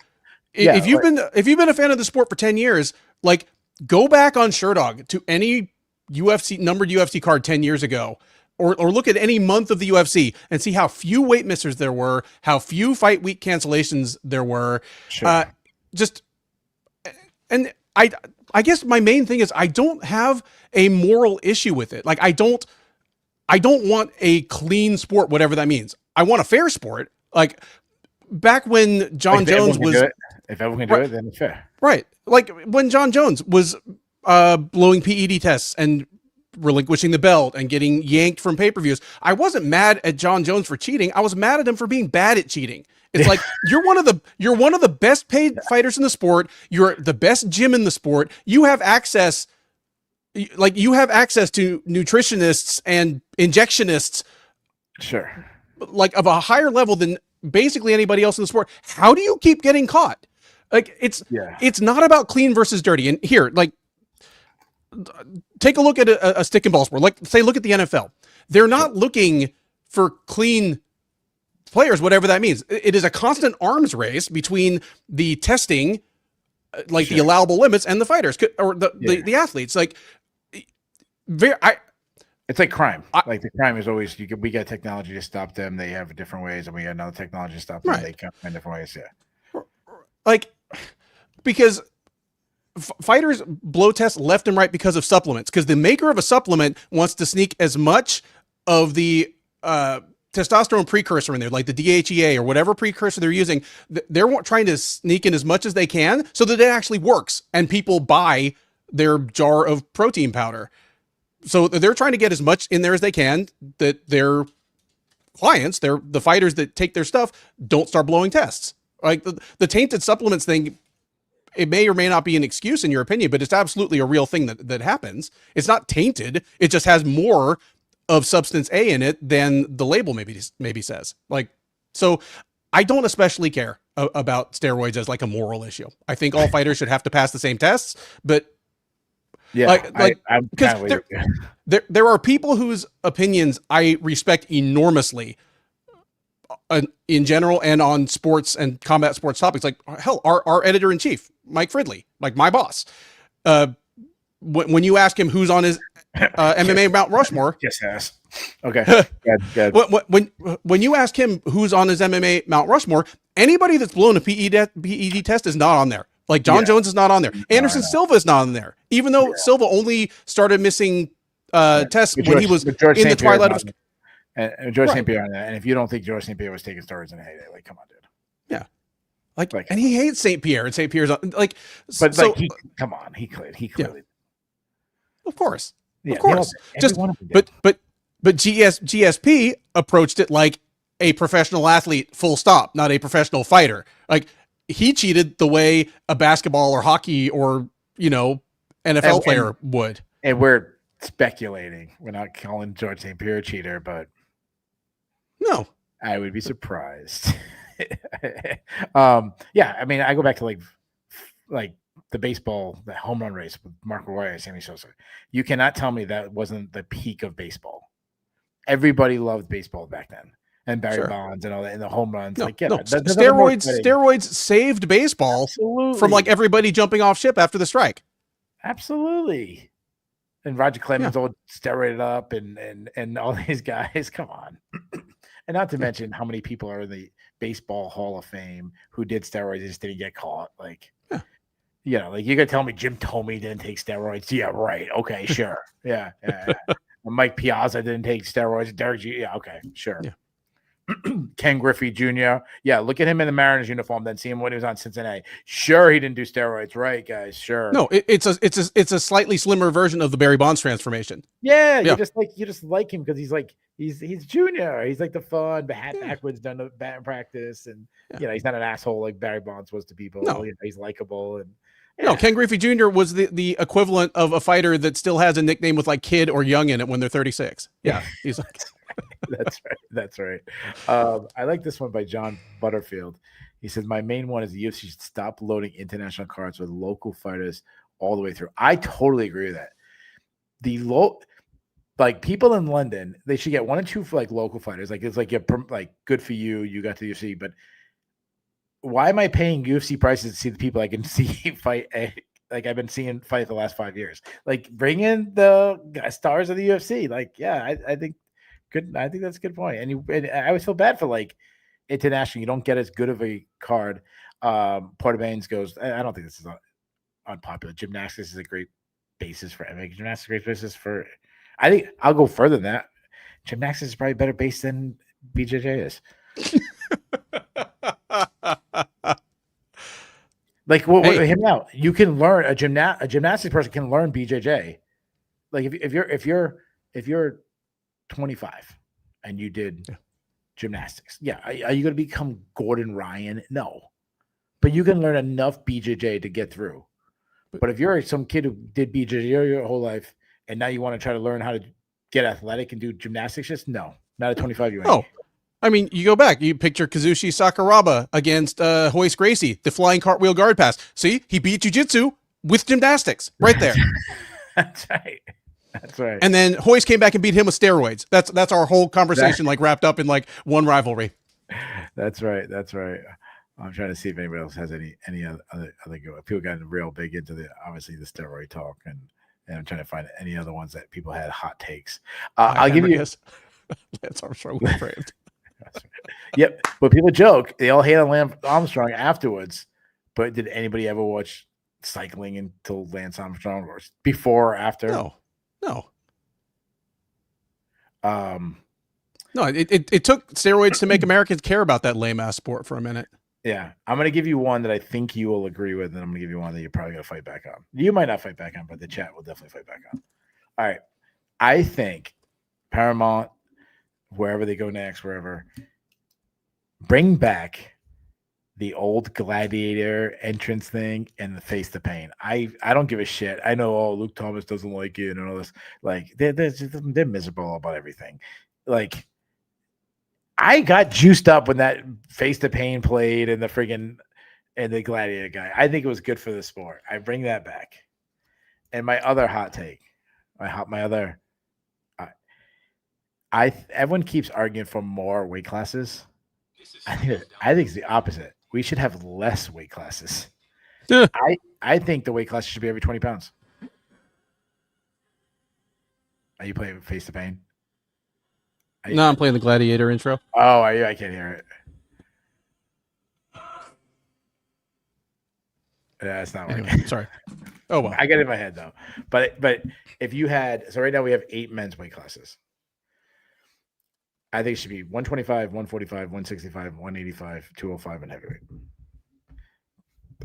if you've been a fan of the sport for 10 years, like, go back on Sherdog to any numbered UFC card 10 years ago, or look at any month of the UFC and see how few weight missers there were, how few fight week cancellations there were. Sure. And I guess my main thing is I don't have a moral issue with it. Like, I don't want a clean sport, whatever that means. I want a fair sport. Like, back when John Jones was, if everyone can do it, then it's fair. Right. Like when John Jones was blowing PED tests and relinquishing the belt and getting yanked from pay-per-views, I wasn't mad at John Jones for cheating. I was mad at him for being bad at cheating. It's like, you're one of the best paid fighters in the sport. You're the best gym in the sport. You have access to nutritionists and injectionists. Sure. Like, of a higher level than basically anybody else in the sport. How do you keep getting caught? Like, it's not about clean versus dirty. And here, like, take a look at a stick and ball sport. Like, say, look at the NFL. They're not looking for clean players, whatever that means. It is a constant arms race between the testing, like the allowable limits, and the fighters or the athletes. Like, it's like crime. Like, the crime is always we got technology to stop them. They have different ways, and we got another technology to stop them. Right. They come in different ways. Yeah. Like, because fighters blow test left and right because of supplements. Because the maker of a supplement wants to sneak as much of the testosterone precursor in there, like the DHEA or whatever precursor they're using. They're trying to sneak in as much as they can so that it actually works, and people buy their jar of protein powder. So they're trying to get as much in there as they can that their clients, the fighters that take their stuff, don't start blowing tests. Like, the tainted supplements thing, it may or may not be an excuse in your opinion, but it's absolutely a real thing that happens. It's not tainted. It just has more of substance A in it than the label maybe says. Like, so I don't especially care about steroids as like a moral issue. I think all fighters should have to pass the same tests, but yeah, I'm kind of there are people whose opinions I respect enormously in general and on sports and combat sports topics. Like, hell, our editor-in-chief, Mike Fridley, like my boss, when you ask him who's on his MMA Mount Rushmore, just ask. Okay. When you ask him who's on his MMA Mount Rushmore, anybody that's blown a PED test is not on there. Like, John Jones is not on there. Anderson Silva is not on there, even though Silva only started missing tests when he was in the twilight of his. And George St. Pierre on that. And if you don't think George St. Pierre was taking steroids in a heyday, like, come on, dude. Yeah. Like, and he hates St. Pierre, and St. Pierre's like, but so, like, come on, he clearly. Of course. Yeah, of course. But GSP approached it like a professional athlete, full stop, not a professional fighter. Like, he cheated the way a basketball or hockey or, NFL player would. And we're speculating. We're not calling George St. Pierre a cheater, but no, I would be surprised. Yeah, I mean, I go back to like the baseball, the home run race with Mark McGwire, Sammy Sosa. You cannot tell me that wasn't the peak of baseball. Everybody loved baseball back then, and Barry Bonds and all that, and the home runs. Steroids saved baseball from like everybody jumping off ship after the strike. Absolutely. And Roger Clemens all steroided up, and all these guys. Come on. And not to mention how many people are in the Baseball Hall of Fame who did steroids and just didn't get caught. Like, like, you're gonna tell me Jim Thome didn't take steroids? Yeah, right. Okay, sure. Yeah. Mike Piazza didn't take steroids. Derek G. Yeah, okay, sure. Yeah. Ken Griffey Jr. Yeah, look at him in the Mariners uniform, then see him when he was on Cincinnati. Sure, he didn't do steroids, right, guys? Sure. No, it's a slightly slimmer version of the Barry Bonds transformation. Yeah, Yeah. you just like him because he's junior. He's like the fun, Yeah. backwards done the bat in practice, and Yeah. he's not an asshole like Barry Bonds was to people. No. He's likable and No, Ken Griffey Jr. was the equivalent of a fighter that still has a nickname with like kid or young in it when they're 36. Yeah. He's like That's right. That's right. I like this one by John Butterfield. He says, my main one is the UFC should stop loading international cards with local fighters all the way through. I totally agree with that. The like people in London, they should get 1 or 2 for like local fighters. Like it's like good for you. You got to the UFC, but why am I paying UFC prices to see the people I can see fight? Like I've been seeing fight the last 5 years. Like bring in the stars of the UFC. Like I think good. I think that's a good point. And I always feel bad for like international. You don't get as good of a card. Portabanes goes. I don't think this is unpopular. Gymnastics is a great basis for gymnastics. Great basis for. I think I'll go further than that. Gymnastics is probably better base than BJJ is. Like him now, you can learn a gymnastics person can learn BJJ. Like if you're 25 and you did gymnastics, yeah, are you going to become Gordon Ryan? No, but you can learn enough BJJ to get through. But if you're some kid who did BJJ your whole life and now you want to try to learn how to get athletic and do gymnastics, just no, not at 25. You ain't. Oh, I mean, you go back, you picture Kazushi Sakuraba against Hoist Gracie, the flying cartwheel guard pass. See, he beat jiu-jitsu with gymnastics right there. That's right. That's right. And then Hoist came back and beat him with steroids. That's our whole conversation, like wrapped up in like one rivalry. That's right. That's right. I'm trying to see if anybody else has any other go. People got real big into the obviously the steroid talk, and I'm trying to find any other ones that people had hot takes. I'll give you. Lance Armstrong was framed. Yep, but people joke they all hate on Lance Armstrong afterwards. But did anybody ever watch cycling until Lance Armstrong, or before or after? No. No, it took steroids to make Americans care about that lame ass sport for a minute. Yeah, I'm gonna give you one that I think you will agree with, and I'm gonna give you one that you're probably gonna fight back on. You might not fight back on, but the chat will definitely fight back on. All right, I think Paramount, wherever they go next, wherever, bring back the old gladiator entrance thing and the face the pain. I don't give a shit. I know Luke Thomas doesn't like it and all this. Like they're miserable about everything. Like I got juiced up when that face the pain played and the gladiator guy. I think it was good for the sport. I bring that back. And my other hot take, everyone keeps arguing for more weight classes. I think it's the opposite. We should have less weight classes. I think the weight class should be every 20 pounds. Are you playing face the pain? No, I'm playing the gladiator intro. Oh, are you? I can't hear it. Yeah, it's not anyway, working. Sorry. Oh well. I get it in my head though. But if you had, so right now we have 8 men's weight classes. I think it should be 125, 145, 165, 185, 205, and heavyweight.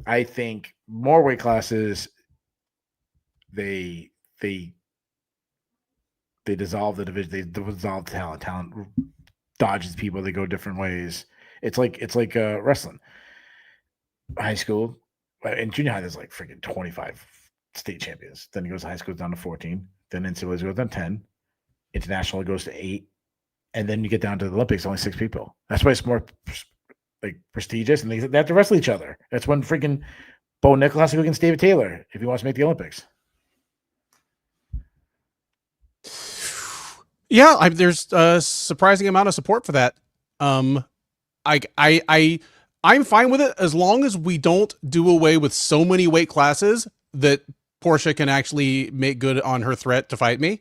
I think more weight classes, they dissolve the division. They dissolve talent. Talent dodges people. They go different ways. It's like wrestling. High school, in junior high, there's like freaking 25 state champions. Then it goes to high school, down to 14. Then NCAA goes down to 10. International goes to 8. And then you get down to the Olympics, only 6 people. That's why it's more like prestigious, and they have to wrestle each other. That's when freaking Bo Nichols has to go against David Taylor if he wants to make the Olympics. Yeah, there's a surprising amount of support for that. I'm fine with it as long as we don't do away with so many weight classes that Portia can actually make good on her threat to fight me.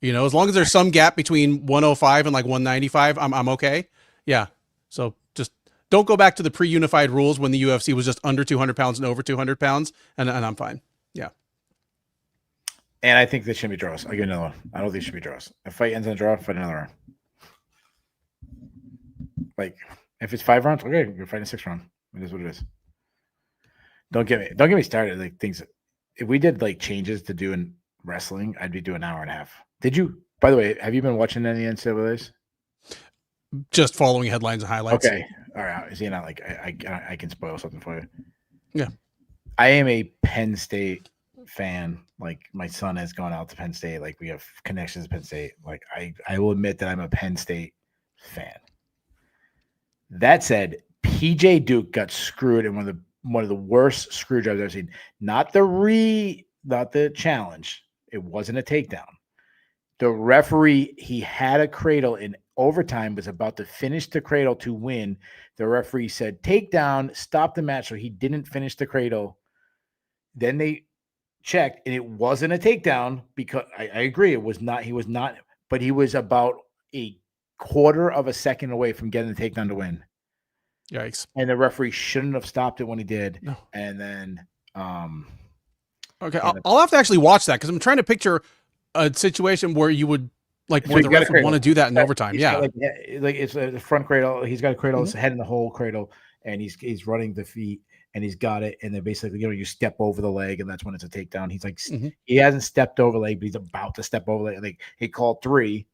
You know, as long as there's some gap between 105 and like 195, I'm okay. Yeah. So just don't go back to the pre-unified rules when the UFC was just under 200 pounds and over 200 pounds, and I'm fine. Yeah. And I think this should be draws. I'll give another one. I don't think it should be draws. If fight ends in a draw, fight another round. Like, if it's 5 rounds, okay, you're fighting 6 round. It is what it is. Don't get me started. Like things, if we did like changes to do in wrestling, I'd be doing an hour and a half. Did you? By the way, have you been watching any NCAA's? Just following headlines and highlights. Okay, all right. Is not like I can spoil something for you? Yeah, I am a Penn State fan. Like my son has gone out to Penn State. Like we have connections to Penn State. Like I will admit that I'm a Penn State fan. That said, PJ Duke got screwed in one of the worst screw jobs I've ever seen. Not the challenge. It wasn't a takedown. The referee, he had a cradle in overtime, was about to finish the cradle to win. The referee said, takedown, stop the match. So he didn't finish the cradle. Then they checked, and it wasn't a takedown because I agree. It was not, he was not, but he was about a quarter of a second away from getting the takedown to win. Yikes. And the referee shouldn't have stopped it when he did. No. And then, okay, I'll have to actually watch that because I'm trying to picture a situation where you would like where the ref would want to do that in overtime. Yeah, like it's the front cradle. He's got a cradle, his head in the whole cradle, and he's running the feet, and he's got it. And then basically, you step over the leg, and that's when it's a takedown. He's like, he hasn't stepped over leg, but he's about to step over leg. Like he called 3,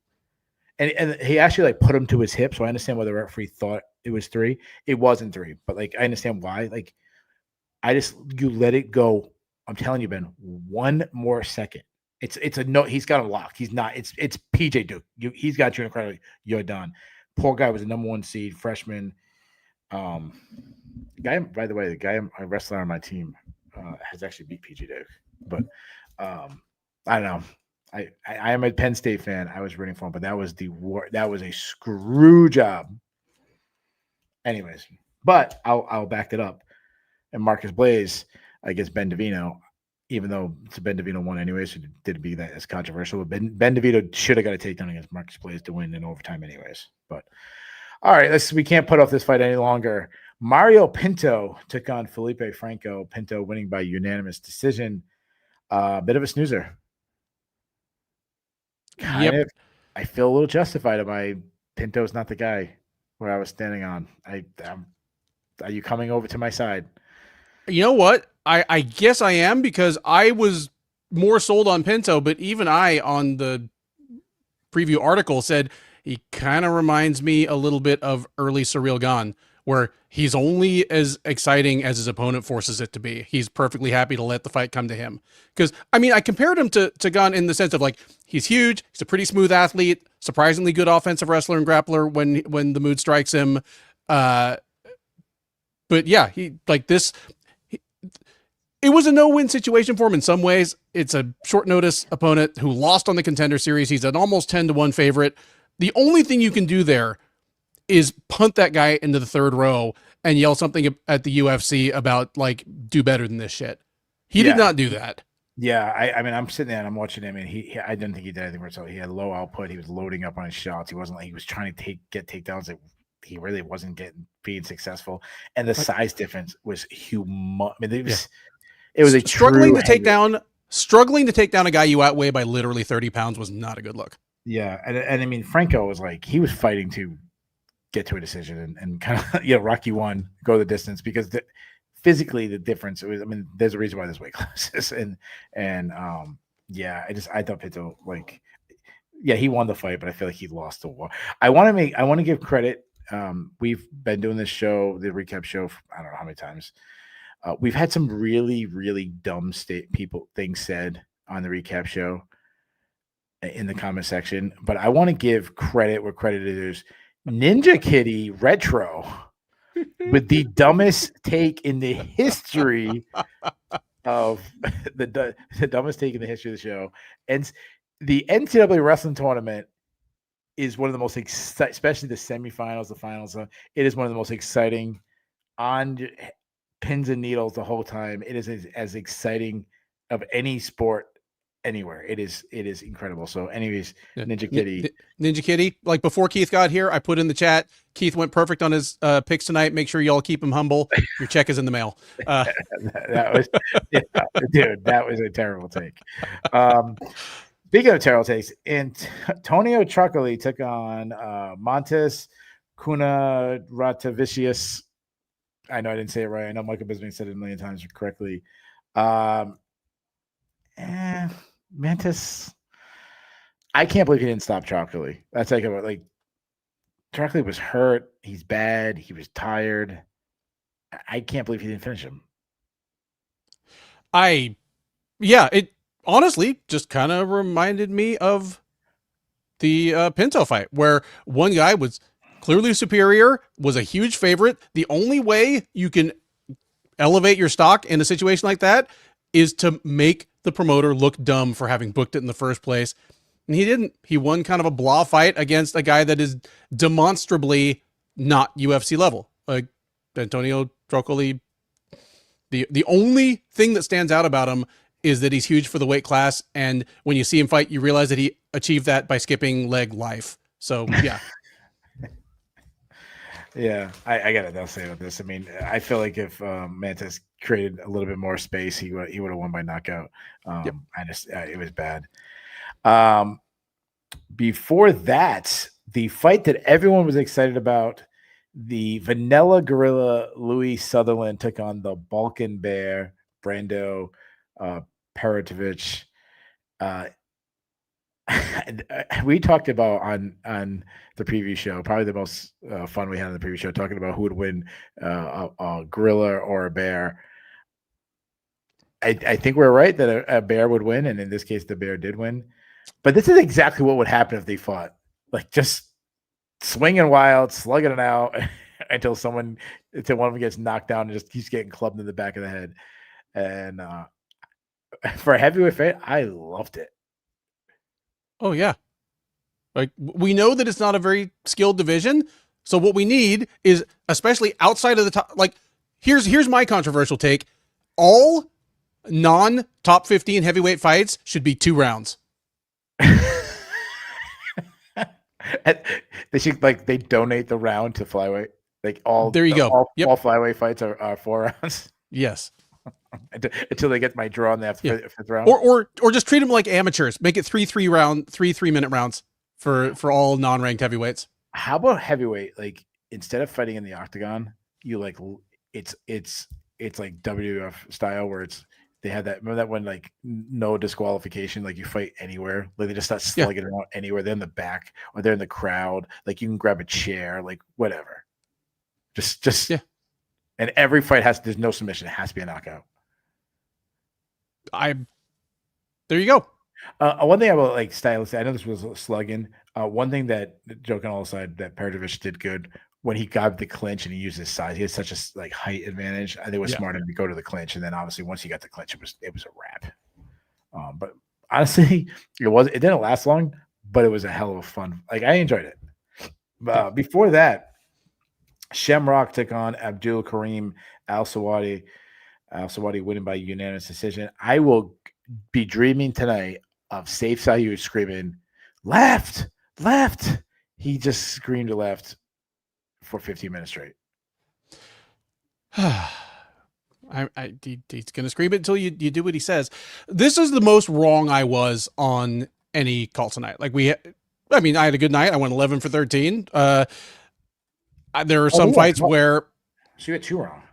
and he actually like put him to his hip. So I understand why the referee thought it was 3. It wasn't 3, but like I understand why. Like you let it go. I'm telling you, Ben, one more second. It's a no. He's got a lock. He's not. It's PJ Duke. He's got you in a credit. You're done. Poor guy was a number 1 seed freshman. Guy. By the way, the guy a wrestler on my team has actually beat PJ Duke. But I don't know. I am a Penn State fan. I was rooting for him, but that was a screw job. Anyways, but I'll back it up. And Marcus Blaze against Ben DeVino. Even though it's Ben DeVito won anyway, so it didn't be that as controversial. But Ben DeVito should have got a takedown against Marcus Blaze to win in overtime anyways. But all right, we can't put off this fight any longer. Mario Pinto took on Felipe Franco. Pinto winning by unanimous decision. Bit of a snoozer. I feel a little justified by Pinto's not the guy where I was standing on. Are you coming over to my side? You know what? I guess I am because I was more sold on Pinto, but even I on the preview article said he kind of reminds me a little bit of early Surreal Gun, where he's only as exciting as his opponent forces it to be. He's perfectly happy to let the fight come to him. Because, I mean, I compared him to Gun in the sense of like, he's huge, he's a pretty smooth athlete, surprisingly good offensive wrestler and grappler when the mood strikes him. But yeah, he like this. It was a no-win situation for him in some ways. It's a short-notice opponent who lost on the Contender Series. He's an almost 10-1 favorite. The only thing you can do there is punt that guy into the 3rd row and yell something at the UFC about, like, do better than this shit. He did not do that. Yeah, I mean, I'm sitting there and I'm watching him, and I didn't think he did anything for himself. He had low output. He was loading up on his shots. He wasn't like he was trying to get takedowns. He really wasn't being successful. And the size difference was humongous. I mean, it was a struggling to take down a guy you outweigh by literally 30 pounds was not a good look. Yeah. And I mean, Franco was like, he was fighting to get to a decision and kind of, Rocky 1, go the distance because physically the difference was, I mean, there's a reason why this weight class is. I thought Pinto, like, he won the fight, but I feel like he lost the war. I want to give credit. We've been doing this show, the recap show, for, I don't know how many times. We've had some really, really dumb things said on the recap show in the comment section, but I want to give credit where credit is. Ninja Kitty Retro with the dumbest take in the history of the dumbest take in the history of the show. And the NCAA wrestling tournament is one of the most exciting, especially the semifinals, the finals. It is one of the most exciting on pins and needles the whole time. It is as exciting of any sport anywhere. It is incredible. So anyways, Ninja Kitty, like before Keith got here, I put in the chat, Keith went perfect on his picks tonight. Make sure y'all keep him humble. Your check is in the mail. That was, dude, that was a terrible take. Speaking of terrible takes, Antonio Trucoli took on Montes Kuna Ratavicius. I know I didn't say it right. I know Michael Bisping said it a million times correctly. Um, Mantis. I can't believe he didn't stop Chocolate. That's like Chocolate was hurt. He's bad. He was tired. I can't believe he didn't finish him. It honestly just kind of reminded me of the Pinto fight, where one guy was clearly superior, was a huge favorite. The only way you can elevate your stock in a situation like that is to make the promoter look dumb for having booked it in the first place. And he didn't. He won kind of a blah fight against a guy that is demonstrably not UFC level. Like Antonio Trocoli, the only thing that stands out about him is that he's huge for the weight class, and when you see him fight, you realize that he achieved that by skipping leg life. So yeah. Yeah, I got to say about this. I mean, I feel like if Mantis created a little bit more space, he would have won by knockout. Yep. It was bad. Before that, the fight that everyone was excited about, the Vanilla Gorilla Louis Sutherland took on the Balkan Bear Brando Perotovich. We talked about on the preview show, probably the most fun we had on the preview show, talking about who would win, a gorilla or a bear. I think we're right that a bear would win, and in this case, the bear did win. But this is exactly what would happen if they fought, like just swinging wild, slugging it out until one of them gets knocked down and just keeps getting clubbed in the back of the head. And for a heavyweight fight, I loved it. Oh yeah. Like, we know that it's not a very skilled division. So what we need is, especially outside of the top, like here's my controversial take. All non-top 15 heavyweight fights should be 2 rounds. They should, they donate the round to flyweight. Like there you go. All flyweight fights are 4 rounds. Yes. Until they get my draw in the fifth round. Or just treat them like amateurs. Make it 3-3-minute rounds for all non-ranked heavyweights. How about heavyweight? Like, instead of fighting in the octagon, you it's like WWF style where they had that. Remember that one, like, no disqualification, like you fight anywhere. Like, they just start slugging around anywhere. They're in the back or they're in the crowd. Like, you can grab a chair, like whatever. Just yeah. And every fight there's no submission. It has to be a knockout. There you go. One thing about stylistic, I know this was slugging. One thing that, joking all aside, that Perotovich did good when he got the clinch and he used his size. He had such a height advantage. I think it was smart to go to the clinch, and then obviously once he got the clinch, it was a wrap. But honestly, it didn't last long, but it was a hell of a fun. Like, I enjoyed it. Before that, Shamrock took on Abdul Karim Al-Sawadi. Al-Sawadi winning by unanimous decision. I will be dreaming tonight of Safe Sayu screaming, "Left, left." He just screamed left for 15 minutes straight. He's going to scream it until you do what he says. This is the most wrong I was on any call tonight. Like, I had a good night. I went 11 for 13. There are some fights where you got 2 wrong.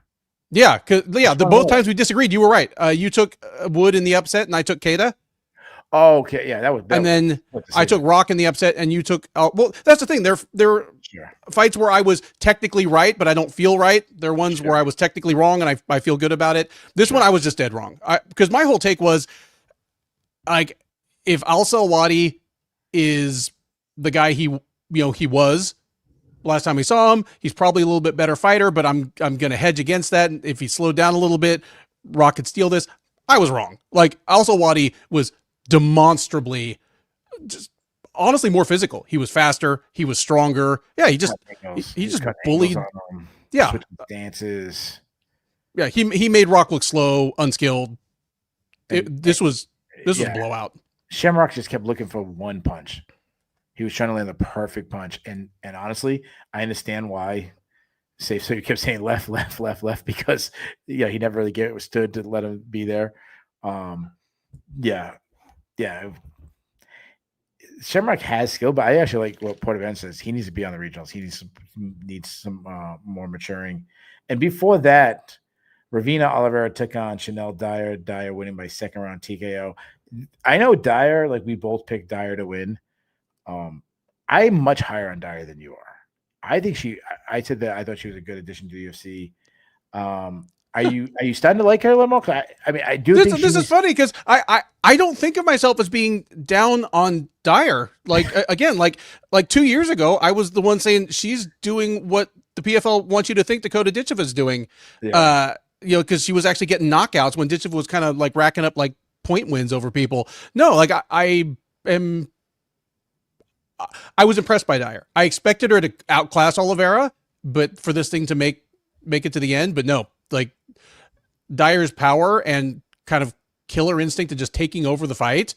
Yeah, both times we disagreed, you were right. You took Wood in the upset, and I took Keita. Oh, okay, yeah, that was. And then I took Rock in the upset, and you took. Well, that's the thing. There are fights where I was technically right, but I don't feel right. There are ones where I was technically wrong, and I feel good about it. This one I was just dead wrong. Because my whole take was, like, if Al-Sawadi is the guy he was last time we saw him, he's probably a little bit better fighter, but I'm going to hedge against that. If he slowed down a little bit, Rock could steal this. I was wrong. Like, Al-Sawadi was demonstrably, just honestly, more physical. He was faster. He was stronger. Yeah, he just bullied. Yeah, dances. Yeah, he made Rock look slow, unskilled. This was a blowout. Shamrock just kept looking for one punch. He was trying to land the perfect punch, and honestly, I understand why Safe So you kept saying left, left, left, left, because he never really stood to let him be there. Shamrock has skill, but I actually like what Porter Ben says. He needs to be on the regionals. He needs some more maturing. And before that, Ravina Oliveira took on Chanel Dyer. Dyer winning by second round TKO. I know Dyer, like we both picked Dyer to win. I'm much higher on Dyer than you are. I think I said that I thought she was a good addition to the UFC. Are you starting to like her a little more? I mean, I do think this is funny because I don't think of myself as being down on Dyer. Like again, like 2 years ago, I was the one saying she's doing what the PFL wants you to think Dakota Ditcheva is doing. Yeah. Because she was actually getting knockouts when Ditcheva was kind of like racking up like point wins over people. No, like I was impressed by Dyer. I expected her to outclass Oliveira, but for this thing to make it to the end, but no, like Dyer's power and kind of killer instinct of just taking over the fight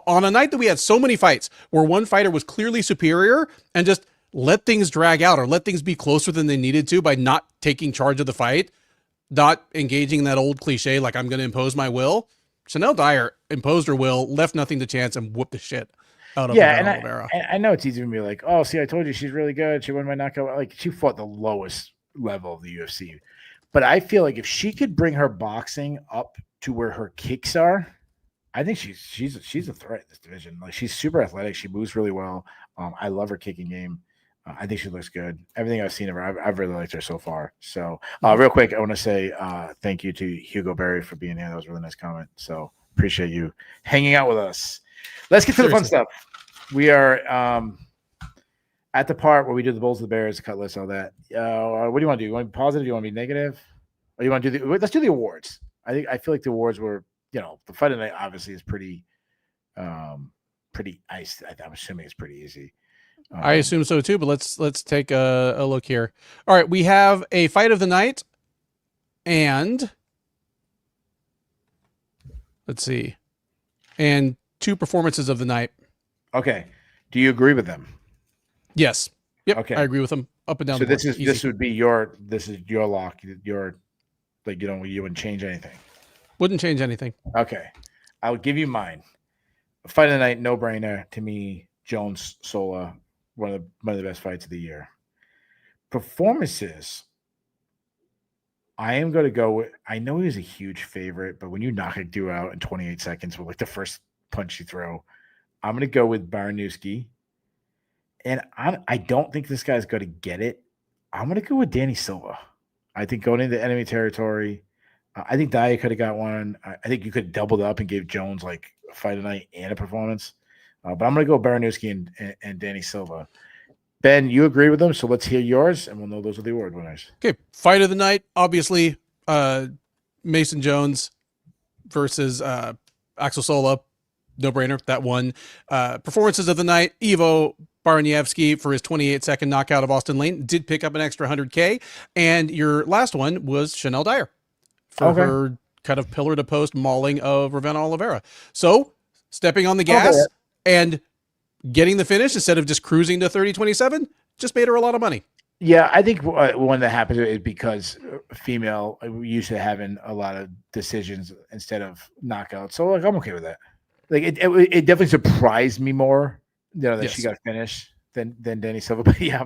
on a night that we had so many fights where one fighter was clearly superior and just let things drag out or let things be closer than they needed to by not taking charge of the fight, not engaging in that old cliche like I'm going to impose my will. Chanel Dyer imposed her will, left nothing to chance, and whooped the shit out of Oliveira. And I know it's easy to be like, oh, see, I told you she's really good. She won my knockout. Like she fought the lowest level of the UFC. But I feel like if she could bring her boxing up to where her kicks are, I think she's a threat in this division. Like she's super athletic. She moves really well. I love her kicking game. I think she looks good. Everything I've seen of her, I've really liked her so far. So real quick, I want to say thank you to Hugo Berry for being here. That was a really nice comment. So appreciate you hanging out with us. Let's get to the fun stuff. We are at the part where we do the Bulls, the Bears, the cut list, all that. What do you want to do? You want to be positive? You want to be negative? Or you want to do let's do the awards. I feel like the awards were, the fight tonight obviously is pretty iced. I'm assuming it's pretty easy. I assume so too, but let's take a look here. All right, we have a fight of the night, and let's see, and 2 performances of the night. Okay, do you agree with them? Yes. Yep. Okay, I agree with them up and down. So this would be your lock. Your like you wouldn't change anything. Wouldn't change anything. Okay, I would give you mine. Fight of the night, no brainer to me. Jones Sola. One of the best fights of the year. Performances. I am going to go with. I know he was a huge favorite, but when you knock a dude out in 28 seconds with like the first punch you throw, I'm going to go with Baranowski. And I don't think this guy's going to get it. I'm going to go with Danny Silva. I think going into enemy territory, I think Dyer could have got one. I think you could have doubled up and gave Jones like a fight of the night and a performance. But I'm going to go Baranowski and Danny Silva. Ben, you agree with them, so let's hear yours, and we'll know those are the award winners. Okay, fight of the night, obviously, Mason Jones versus Axel Sola, no-brainer, that one. Performances of the night, Ivo Baraniewski for his 28-second knockout of Austin Lane, did pick up an extra $100K, and your last one was Chanel Dyer for her kind of pillar-to-post mauling of Ravenna Oliveira. So, stepping on the gas and getting the finish instead of just cruising to 30-27 just made her a lot of money. Yeah, I think when that happens is because female used to having a lot of decisions instead of knockouts. So like I'm okay with that. Like it definitely surprised me more, that she got finished than Danny Silva. But yeah,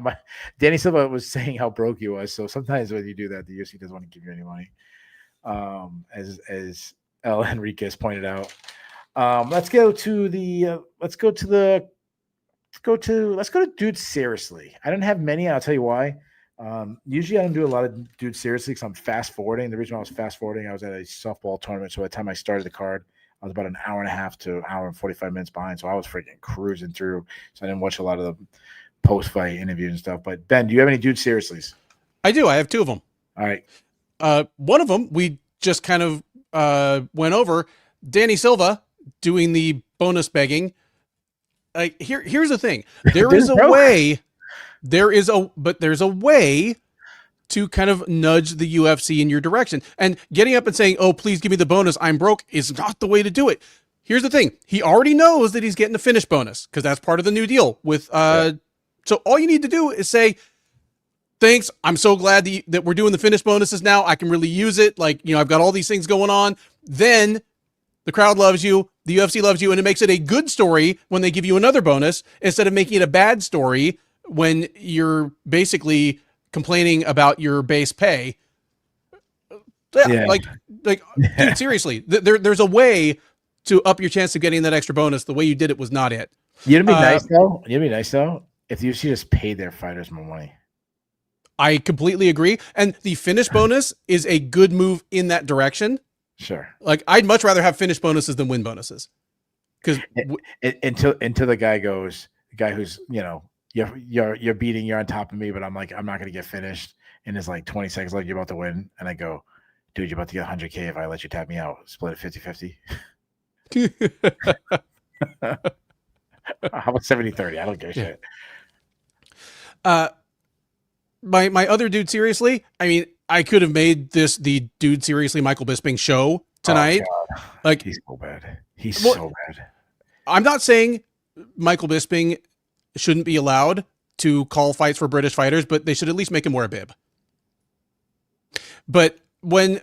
Danny Silva was saying how broke he was. So sometimes when you do that, the UFC doesn't want to give you any money. As El Enriquez pointed out. Let's go to dudes seriously. I don't have many. I'll tell you why. Usually I don't do a lot of dudes seriously because I'm fast forwarding. The reason I was fast forwarding, I was at a softball tournament. So by the time I started the card, I was about an hour and a half to an hour and 45 minutes behind. So I was freaking cruising through. So I didn't watch a lot of the post-fight interviews and stuff. But Ben, do you have any dudes seriouslys? I do. I have 2 of them. All right. One of them we just kind of went over. Danny Silva doing the bonus begging. Here's the thing. There's a way to kind of nudge the UFC in your direction. And getting up and saying, "Oh, please give me the bonus. I'm broke," is not the way to do it. Here's the thing. He already knows that he's getting a finish bonus because that's part of the new deal with so all you need to do is say, "Thanks. I'm so glad that we're doing the finish bonuses now. I can really use it. Like, I've got all these things going on." Then The crowd loves you. The UFC loves you. And it makes it a good story when they give you another bonus instead of making it a bad story when you're basically complaining about your base pay. Yeah, Yeah. like, dude, seriously, there's a way to up your chance of getting that extra bonus. The way you did it was not it. You'd be nice though. You'd be nice though if the UFC just paid their fighters more money. I completely agree. And the finish bonus is a good move in that direction. Sure. Like, I'd much rather have finish bonuses than win bonuses. Because until the guy goes, the guy who's, you're beating, you're on top of me, but I'm like, I'm not gonna get finished. And it's like 20 seconds like you're about to win. And I go, dude, you're about to get 100K if I let you tap me out. Split it 50-50. How about 70-30? I don't give a shit. My other dude seriously, I mean, I could have made this the dude seriously Michael Bisping show tonight. Oh, like, he's so bad. He's so bad. I'm not saying Michael Bisping shouldn't be allowed to call fights for British fighters, but they should at least make him wear a bib. But when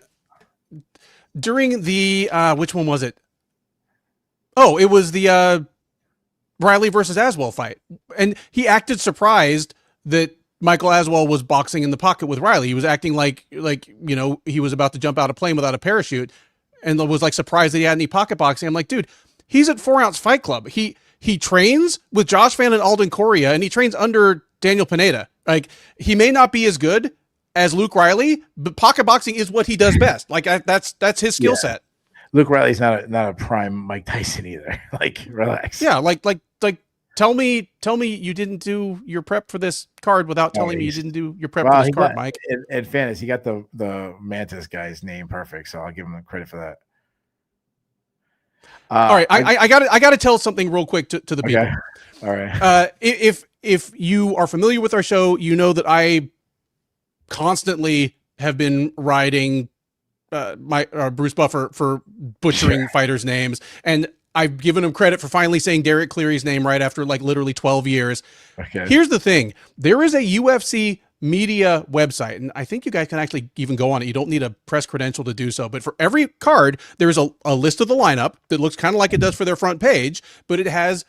during the which one was it? Oh, it was the Riley versus Aswell fight, and he acted surprised that Michael Aswell was boxing in the pocket with Riley. He was acting like he was about to jump out of a plane without a parachute, and was like surprised that he had any pocket boxing. I'm like, dude, he's at 4 Ounce Fight Club. He trains with Josh Fan and Alden Correa, and he trains under Daniel Pineda. Like, he may not be as good as Luke Riley, but pocket boxing is what he does best. Like, that's his skill set. Luke Riley's not a prime Mike Tyson either. Like, relax. Yeah, like tell me you didn't do your prep for this card without telling me you didn't do your prep for this card, Mike. In fairness, he got the Mantis guy's name perfect, so I'll give him credit for that. All right, I got to tell something real quick to the people. Okay. All right. If you are familiar with our show, you know that I constantly have been riding Bruce Buffer for butchering fighters' names, and I've given him credit for finally saying Derek Cleary's name right after like literally 12 years. Okay. Here's Here's the thing. There is a UFC media website, and I think you guys can actually even go on it. You don't need a press credential to do so, but for every card, there's a list of the lineup that looks kind of like it does for their front page, but it has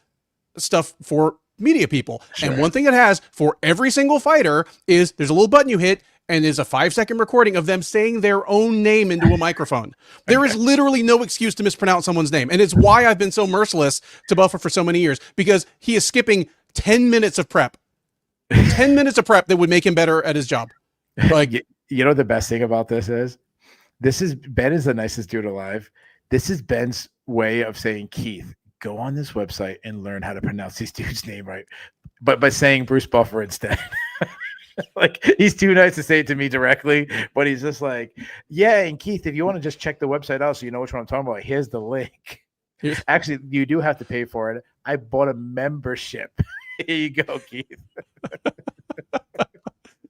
stuff for media people. Sure. And one thing it has for every single fighter is there's a little button you hit, and there's a 5-second recording of them saying their own name into a microphone. There is literally no excuse to mispronounce someone's name. And it's why I've been so merciless to Buffer for so many years, because he is skipping 10 minutes of prep. 10 minutes of prep that would make him better at his job. Like, the best thing about this is Ben is the nicest dude alive. This is Ben's way of saying, Keith, go on this website and learn how to pronounce these dudes' name right. But by saying Bruce Buffer instead. Like, he's too nice to say it to me directly, but he's just like, yeah, and Keith, if you want to just check the website out so you know which one I'm talking about, here's the link. Actually, you do have to pay for it. I bought a membership. Here you go, Keith.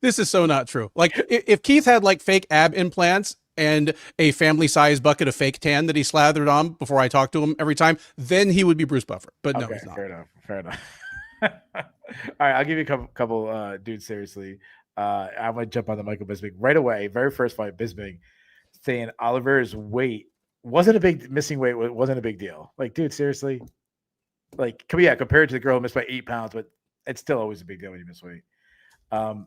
This is so not true. Like, if Keith had like fake ab implants and a family-sized bucket of fake tan that he slathered on before I talked to him every time, then he would be Bruce Buffer. But no, he's not. Fair enough. All right, I'll give you a couple dudes seriously. I'm gonna jump on the Michael Bisping right away. Very first fight, Bisping saying Oliver's weight wasn't a big deal. Like, dude, seriously, like, compared to the girl who missed by 8 pounds, but it's still always a big deal when you miss weight. How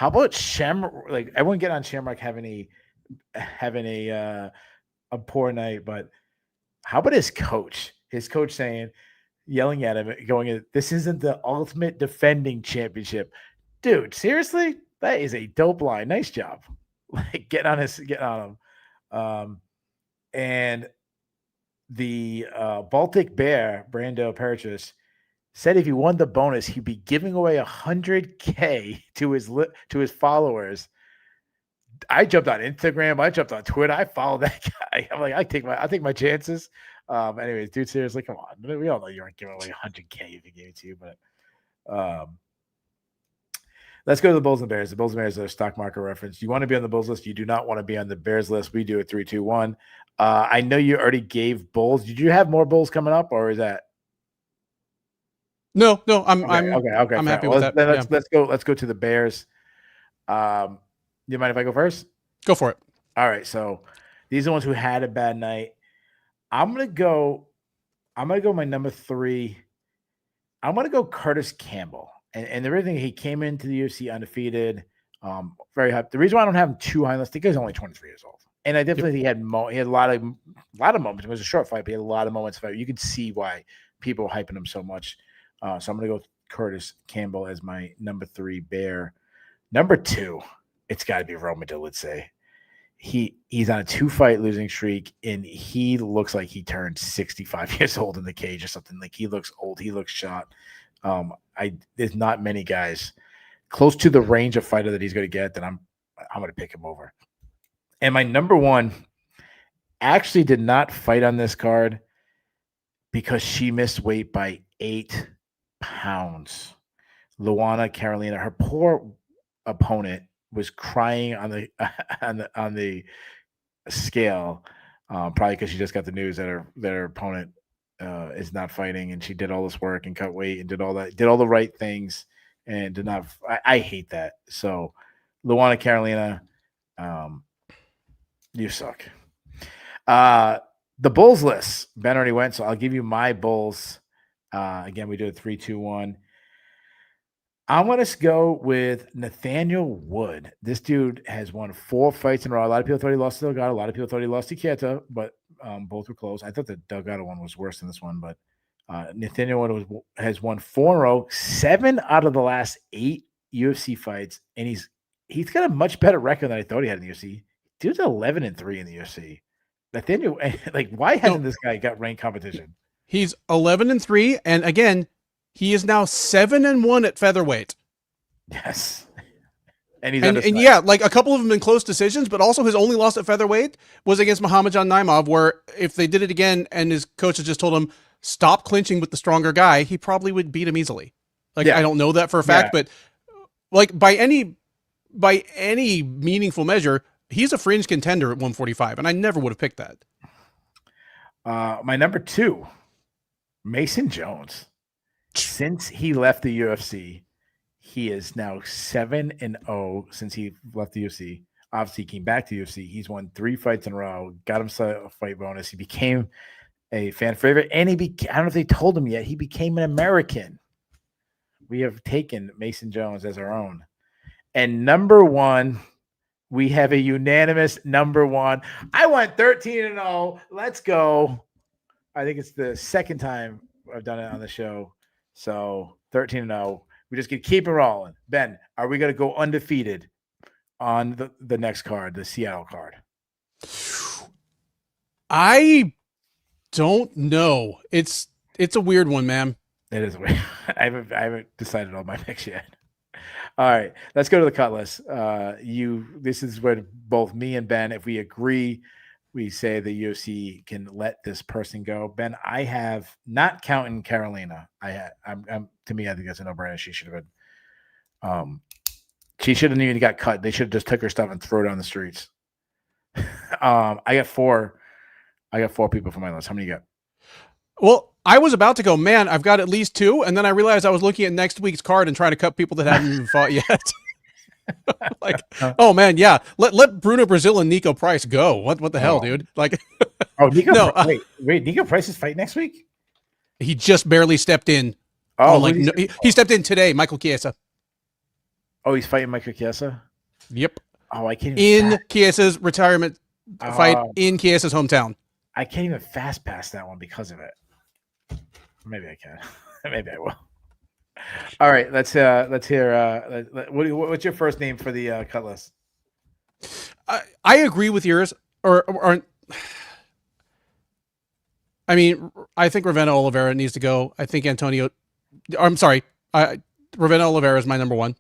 about Shamrock? Like, everyone get on Shamrock having a poor night, but how about his coach? His coach saying, yelling at him, going, "This isn't the ultimate defending championship." Dude, seriously? That is a dope line. Nice job. Like, getting on him. And the Baltic Bear, Brando Perchis, said if he won the bonus, he'd be giving away 100K to his followers. I jumped on Instagram. I jumped on Twitter. I followed that guy. I'm like, I take my chances. Anyways, dude, seriously, come on. We all know you aren't giving away 100K if he gave it to you, but let's go to the Bulls and Bears. The Bulls and Bears are a stock market reference. You want to be on the Bulls list. You do not want to be on the Bears list. We do it 3, 2, 1. I know you already gave Bulls. Did you have more Bulls coming up, or is that? No. I'm happy with that. Let's go to the Bears. You mind if I go first? Go for it. All right. So these are the ones who had a bad night. I'm gonna go. I'm gonna go my number 3. I'm gonna go Curtis Campbell. And the reason he came into the UFC undefeated, very high. The reason why I don't have him too high on this, the guy's only 23 years old. And I Yep. definitely he had a lot of moments. It was a short fight, but he had a lot of moments. You could see why people were hyping him so much. So I'm gonna go Curtis Campbell as my number 3 bear. Number 2, it's got to be Roma Dolidze. He's on a 2-fight losing streak, and he looks like he turned 65 years old in the cage or something. Like, he looks old. He looks shot. There's not many guys close to the range of fighter that he's going to get that I'm going to pick him over. And my number 1 actually did not fight on this card because she missed weight by 8 pounds. Luana Carolina, her poor opponent, was crying on the on the scale, probably because she just got the news that her opponent is not fighting, and she did all this work and cut weight and did all the right things, and did not. I hate that. So, Luana Carolina, you suck. The Bulls list. Ben already went, so I'll give you my Bulls. Again, we did a 3-2-1. I'm going to go with Nathaniel Wood. This dude has won 4 fights in a row. A lot of people thought he lost to Delgado. A lot of people thought he lost to Kieta, but both were close. I thought the Delgado one was worse than this one, but Nathaniel Wood has won 4 in a row, 7 out of the last 8 UFC fights, and he's got a much better record than I thought he had in the UFC. Dude's 11-3 in the UFC. Nathaniel, like, why hasn't this guy got ranked competition? He's 11-3, and again, he is now 7-1 at featherweight. Yes. And yeah, like a couple of them in close decisions, but also his only loss at featherweight was against Muhammadjan Naimov, where if they did it again and his coaches just told him, stop clinching with the stronger guy, he probably would beat him easily. Like, yeah. I don't know that for a fact, but like by any meaningful measure, he's a fringe contender at 145, and I never would have picked that. My number 2, Mason Jones. Since he left the UFC, he is now 7-0 since he left the UFC. Obviously, he came back to the UFC. He's won 3 fights in a row, got himself a fight bonus. He became a fan favorite, and I don't know if they told him yet, he became an American. We have taken Mason Jones as our own. And number 1, we have a unanimous number 1. I went 13-0. Let's go. I think it's the second time I've done it on the show. So 13-0. We just keep it rolling. Ben, are we going to go undefeated on the next card, the Seattle card? I don't know. It's a weird one, man. It is weird. I haven't decided on my picks yet. All right, let's go to the cut list. This is where both me and Ben, if we agree, we say the UFC can let this person go. Ben, I have, not counting Carolina. To me, I think that's a no-brainer. She should have been. She shouldn't even got cut. They should have just took her stuff and throw it on the streets. I got 4. I got 4 people for my list. How many you got? Well, I was about to go, man, I've got at least 2, and then I realized I was looking at next week's card and trying to cut people that haven't even fought yet. Like, oh man, yeah, let Bruno Brazil and Nico Price go. What the hell, dude? Like, Nico. No, wait, Nico Price is fighting next week. He just barely stepped in. Oh, like he stepped in today. Michael Chiesa. Oh, he's fighting Michael Chiesa. Yep. Oh, I can't. In Chiesa's retirement fight in Chiesa's hometown. I can't even fast pass that one because of it. Maybe I can. Maybe I will. All right, let's hear. What's your first name for the cut list? I agree with yours. Or I mean, I think Ravena Oliveira needs to go. I think Antonio. I'm sorry. Ravena Oliveira is my number 1.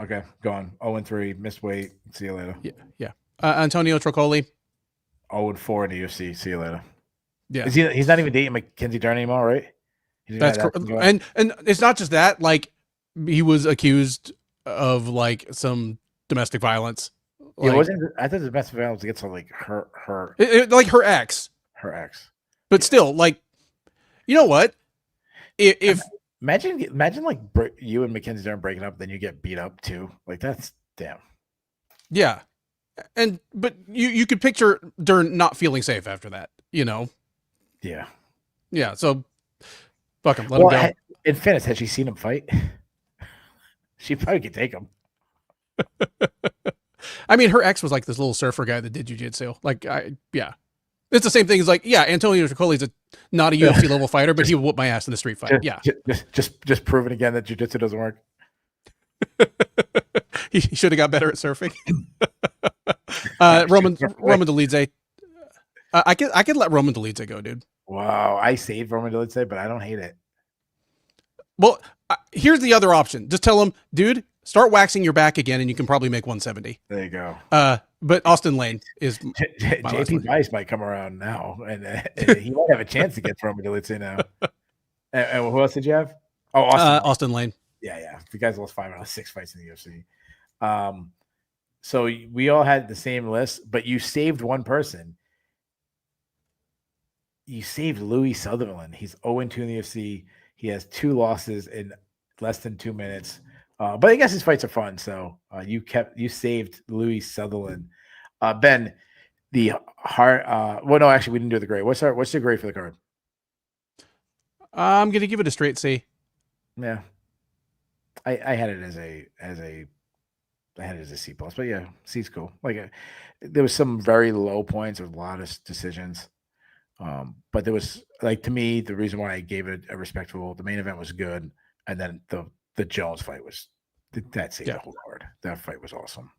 Okay, go on. 0-3, missed weight. See you later. Yeah. Antonio Trocoli. 0-4 in the UFC. See you later. Yeah. He's not even dating Mackenzie Dern anymore, right? That's correct. And it's not just that. Like, he was accused of like some domestic violence. Like, it wasn't. I thought the domestic violence against like her like her ex. Her ex. But still, like, you know what? If imagine like you and Mackenzie Dern breaking up, then you get beat up too. Like, that's damn. Yeah, but you could picture Dern not feeling safe after that. You know. Yeah. Yeah. So fuck him. Let him go. In fairness, has she seen him fight? She probably could take him. I mean, her ex was like this little surfer guy that did jujitsu. Yeah. It's the same thing as Antonio Tricole's not a UFC level fighter, but he would whoop my ass in the street fight. Yeah. Just proving again that jiu-jitsu doesn't work. He should have got better at surfing. Roman Dolidze. I could let Roman Dolidze go, dude. Wow, I saved Roman Dolidze, but I don't hate it. Well, here's the other option. Just tell him, dude, start waxing your back again, and you can probably make 170. There you go. But Austin Lane is JP Vice might come around now, and he might have a chance to get Roman Dolidze now. And who else did you have? Oh, Austin Lane. Yeah. The guys lost 5 out of 6 fights in the UFC. So we all had the same list, but you saved one person. You saved Louis Sutherland. He's 0-2 in the UFC. He has 2 losses in less than 2 minutes. But I guess his fights are fun. So you saved Louis Sutherland. Ben, the heart. Well, no, actually, we didn't do the grade. What's the grade for the card? I'm gonna give it a straight C. Yeah, I had it as a C plus, but yeah, C's cool. There was some very low points, a lot of decisions. But there was, to me, the reason why I gave it a respectable. The main event was good, and then the Jones fight was that saved the whole card. That fight was awesome.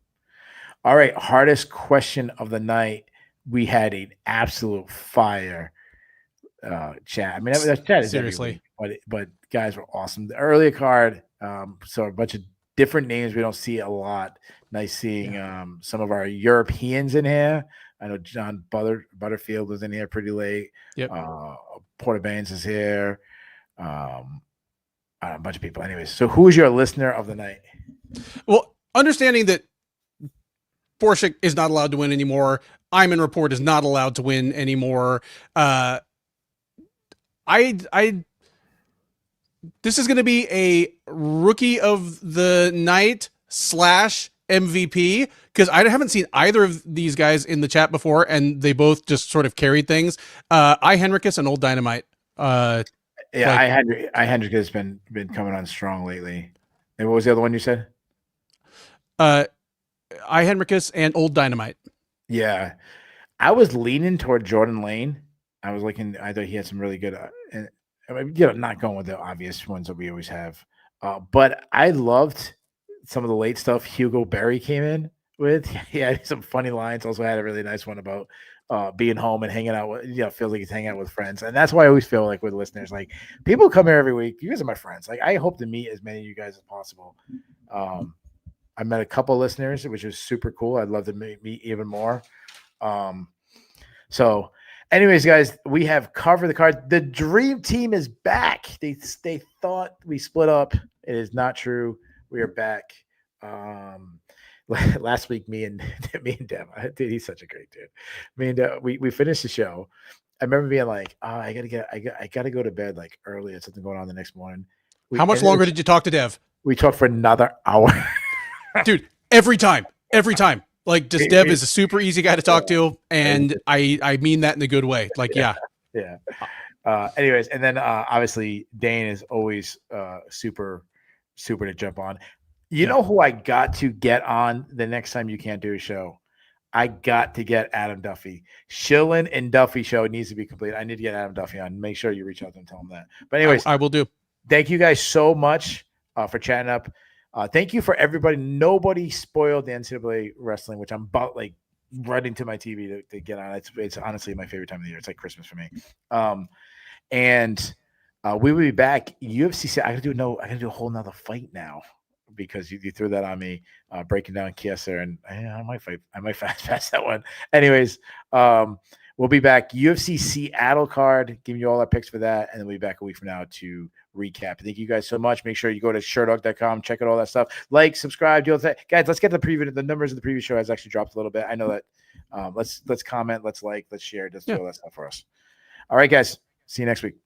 All right, hardest question of the night. We had an absolute fire chat. I mean, that chat is seriously, but guys were awesome. The earlier card, so a bunch of different names we don't see a lot. Nice seeing some of our Europeans in here. I know John Butterfield was in here pretty late. Yep. Porter Baines is here. A bunch of people. Anyways, so who's your listener of the night? Well, understanding that Borshik is not allowed to win anymore. Iman Report is not allowed to win anymore. This is going to be a rookie of the night / MVP, because I haven't seen either of these guys in the chat before, and they both just sort of carried things. Henricus and Old Dynamite. I Henricus has been coming on strong lately. And what was the other one you said? Henricus and Old Dynamite. Yeah, I was leaning toward Jordan Lane. I was looking. I thought he had some really good. Not going with the obvious ones that we always have. But I loved some of the late stuff Hugo Berry came in with. He had some funny lines. Also had a really nice one about being home and hanging out with, feels like he's hanging out with friends. And that's why I always feel like with listeners, people come here every week. You guys are my friends. I hope to meet as many of you guys as possible. I met a couple of listeners, which was super cool. I'd love to meet even more. So anyways, guys, we have covered the card. The dream team is back. They thought we split up. It is not true. We are back. Last week, me and Dev, dude, he's such a great dude. Me and Dev, we finished the show. I remember being like, I gotta go to bed early. It's something going on the next morning. How much longer did you talk to Dev? We talked for another hour. Dude, every time. Dev is a super easy guy to talk to, and I mean that in a good way. Yeah. Anyways, and then obviously Dane is always super to jump on. You know who I got to get on the next time you can't do a show? I got to get Adam Duffy. Shillen and Duffy show needs to be complete. I need to get Adam Duffy on. Make sure you reach out to him and tell him that. But anyways, I will do. Thank you guys so much for chatting up. Thank you for everybody. Nobody spoiled the NCAA wrestling, which I'm about running to my TV to get on. It's honestly my favorite time of the year. It's like Christmas for me. And we will be back. UFC. I gotta do a whole nother fight now because you threw that on me, breaking down Kiesa, and I might fast pass that one. Anyways, we'll be back. UFC Seattle card, giving you all our picks for that, and then we'll be back a week from now to recap. Thank you guys so much. Make sure you go to Sherdog.com, check out all that stuff. Subscribe, do all that. Guys, let's get the preview. The numbers of the previous show has actually dropped a little bit. I know that. Let's comment, let's share, let's do all that stuff for us. All right, guys. See you next week.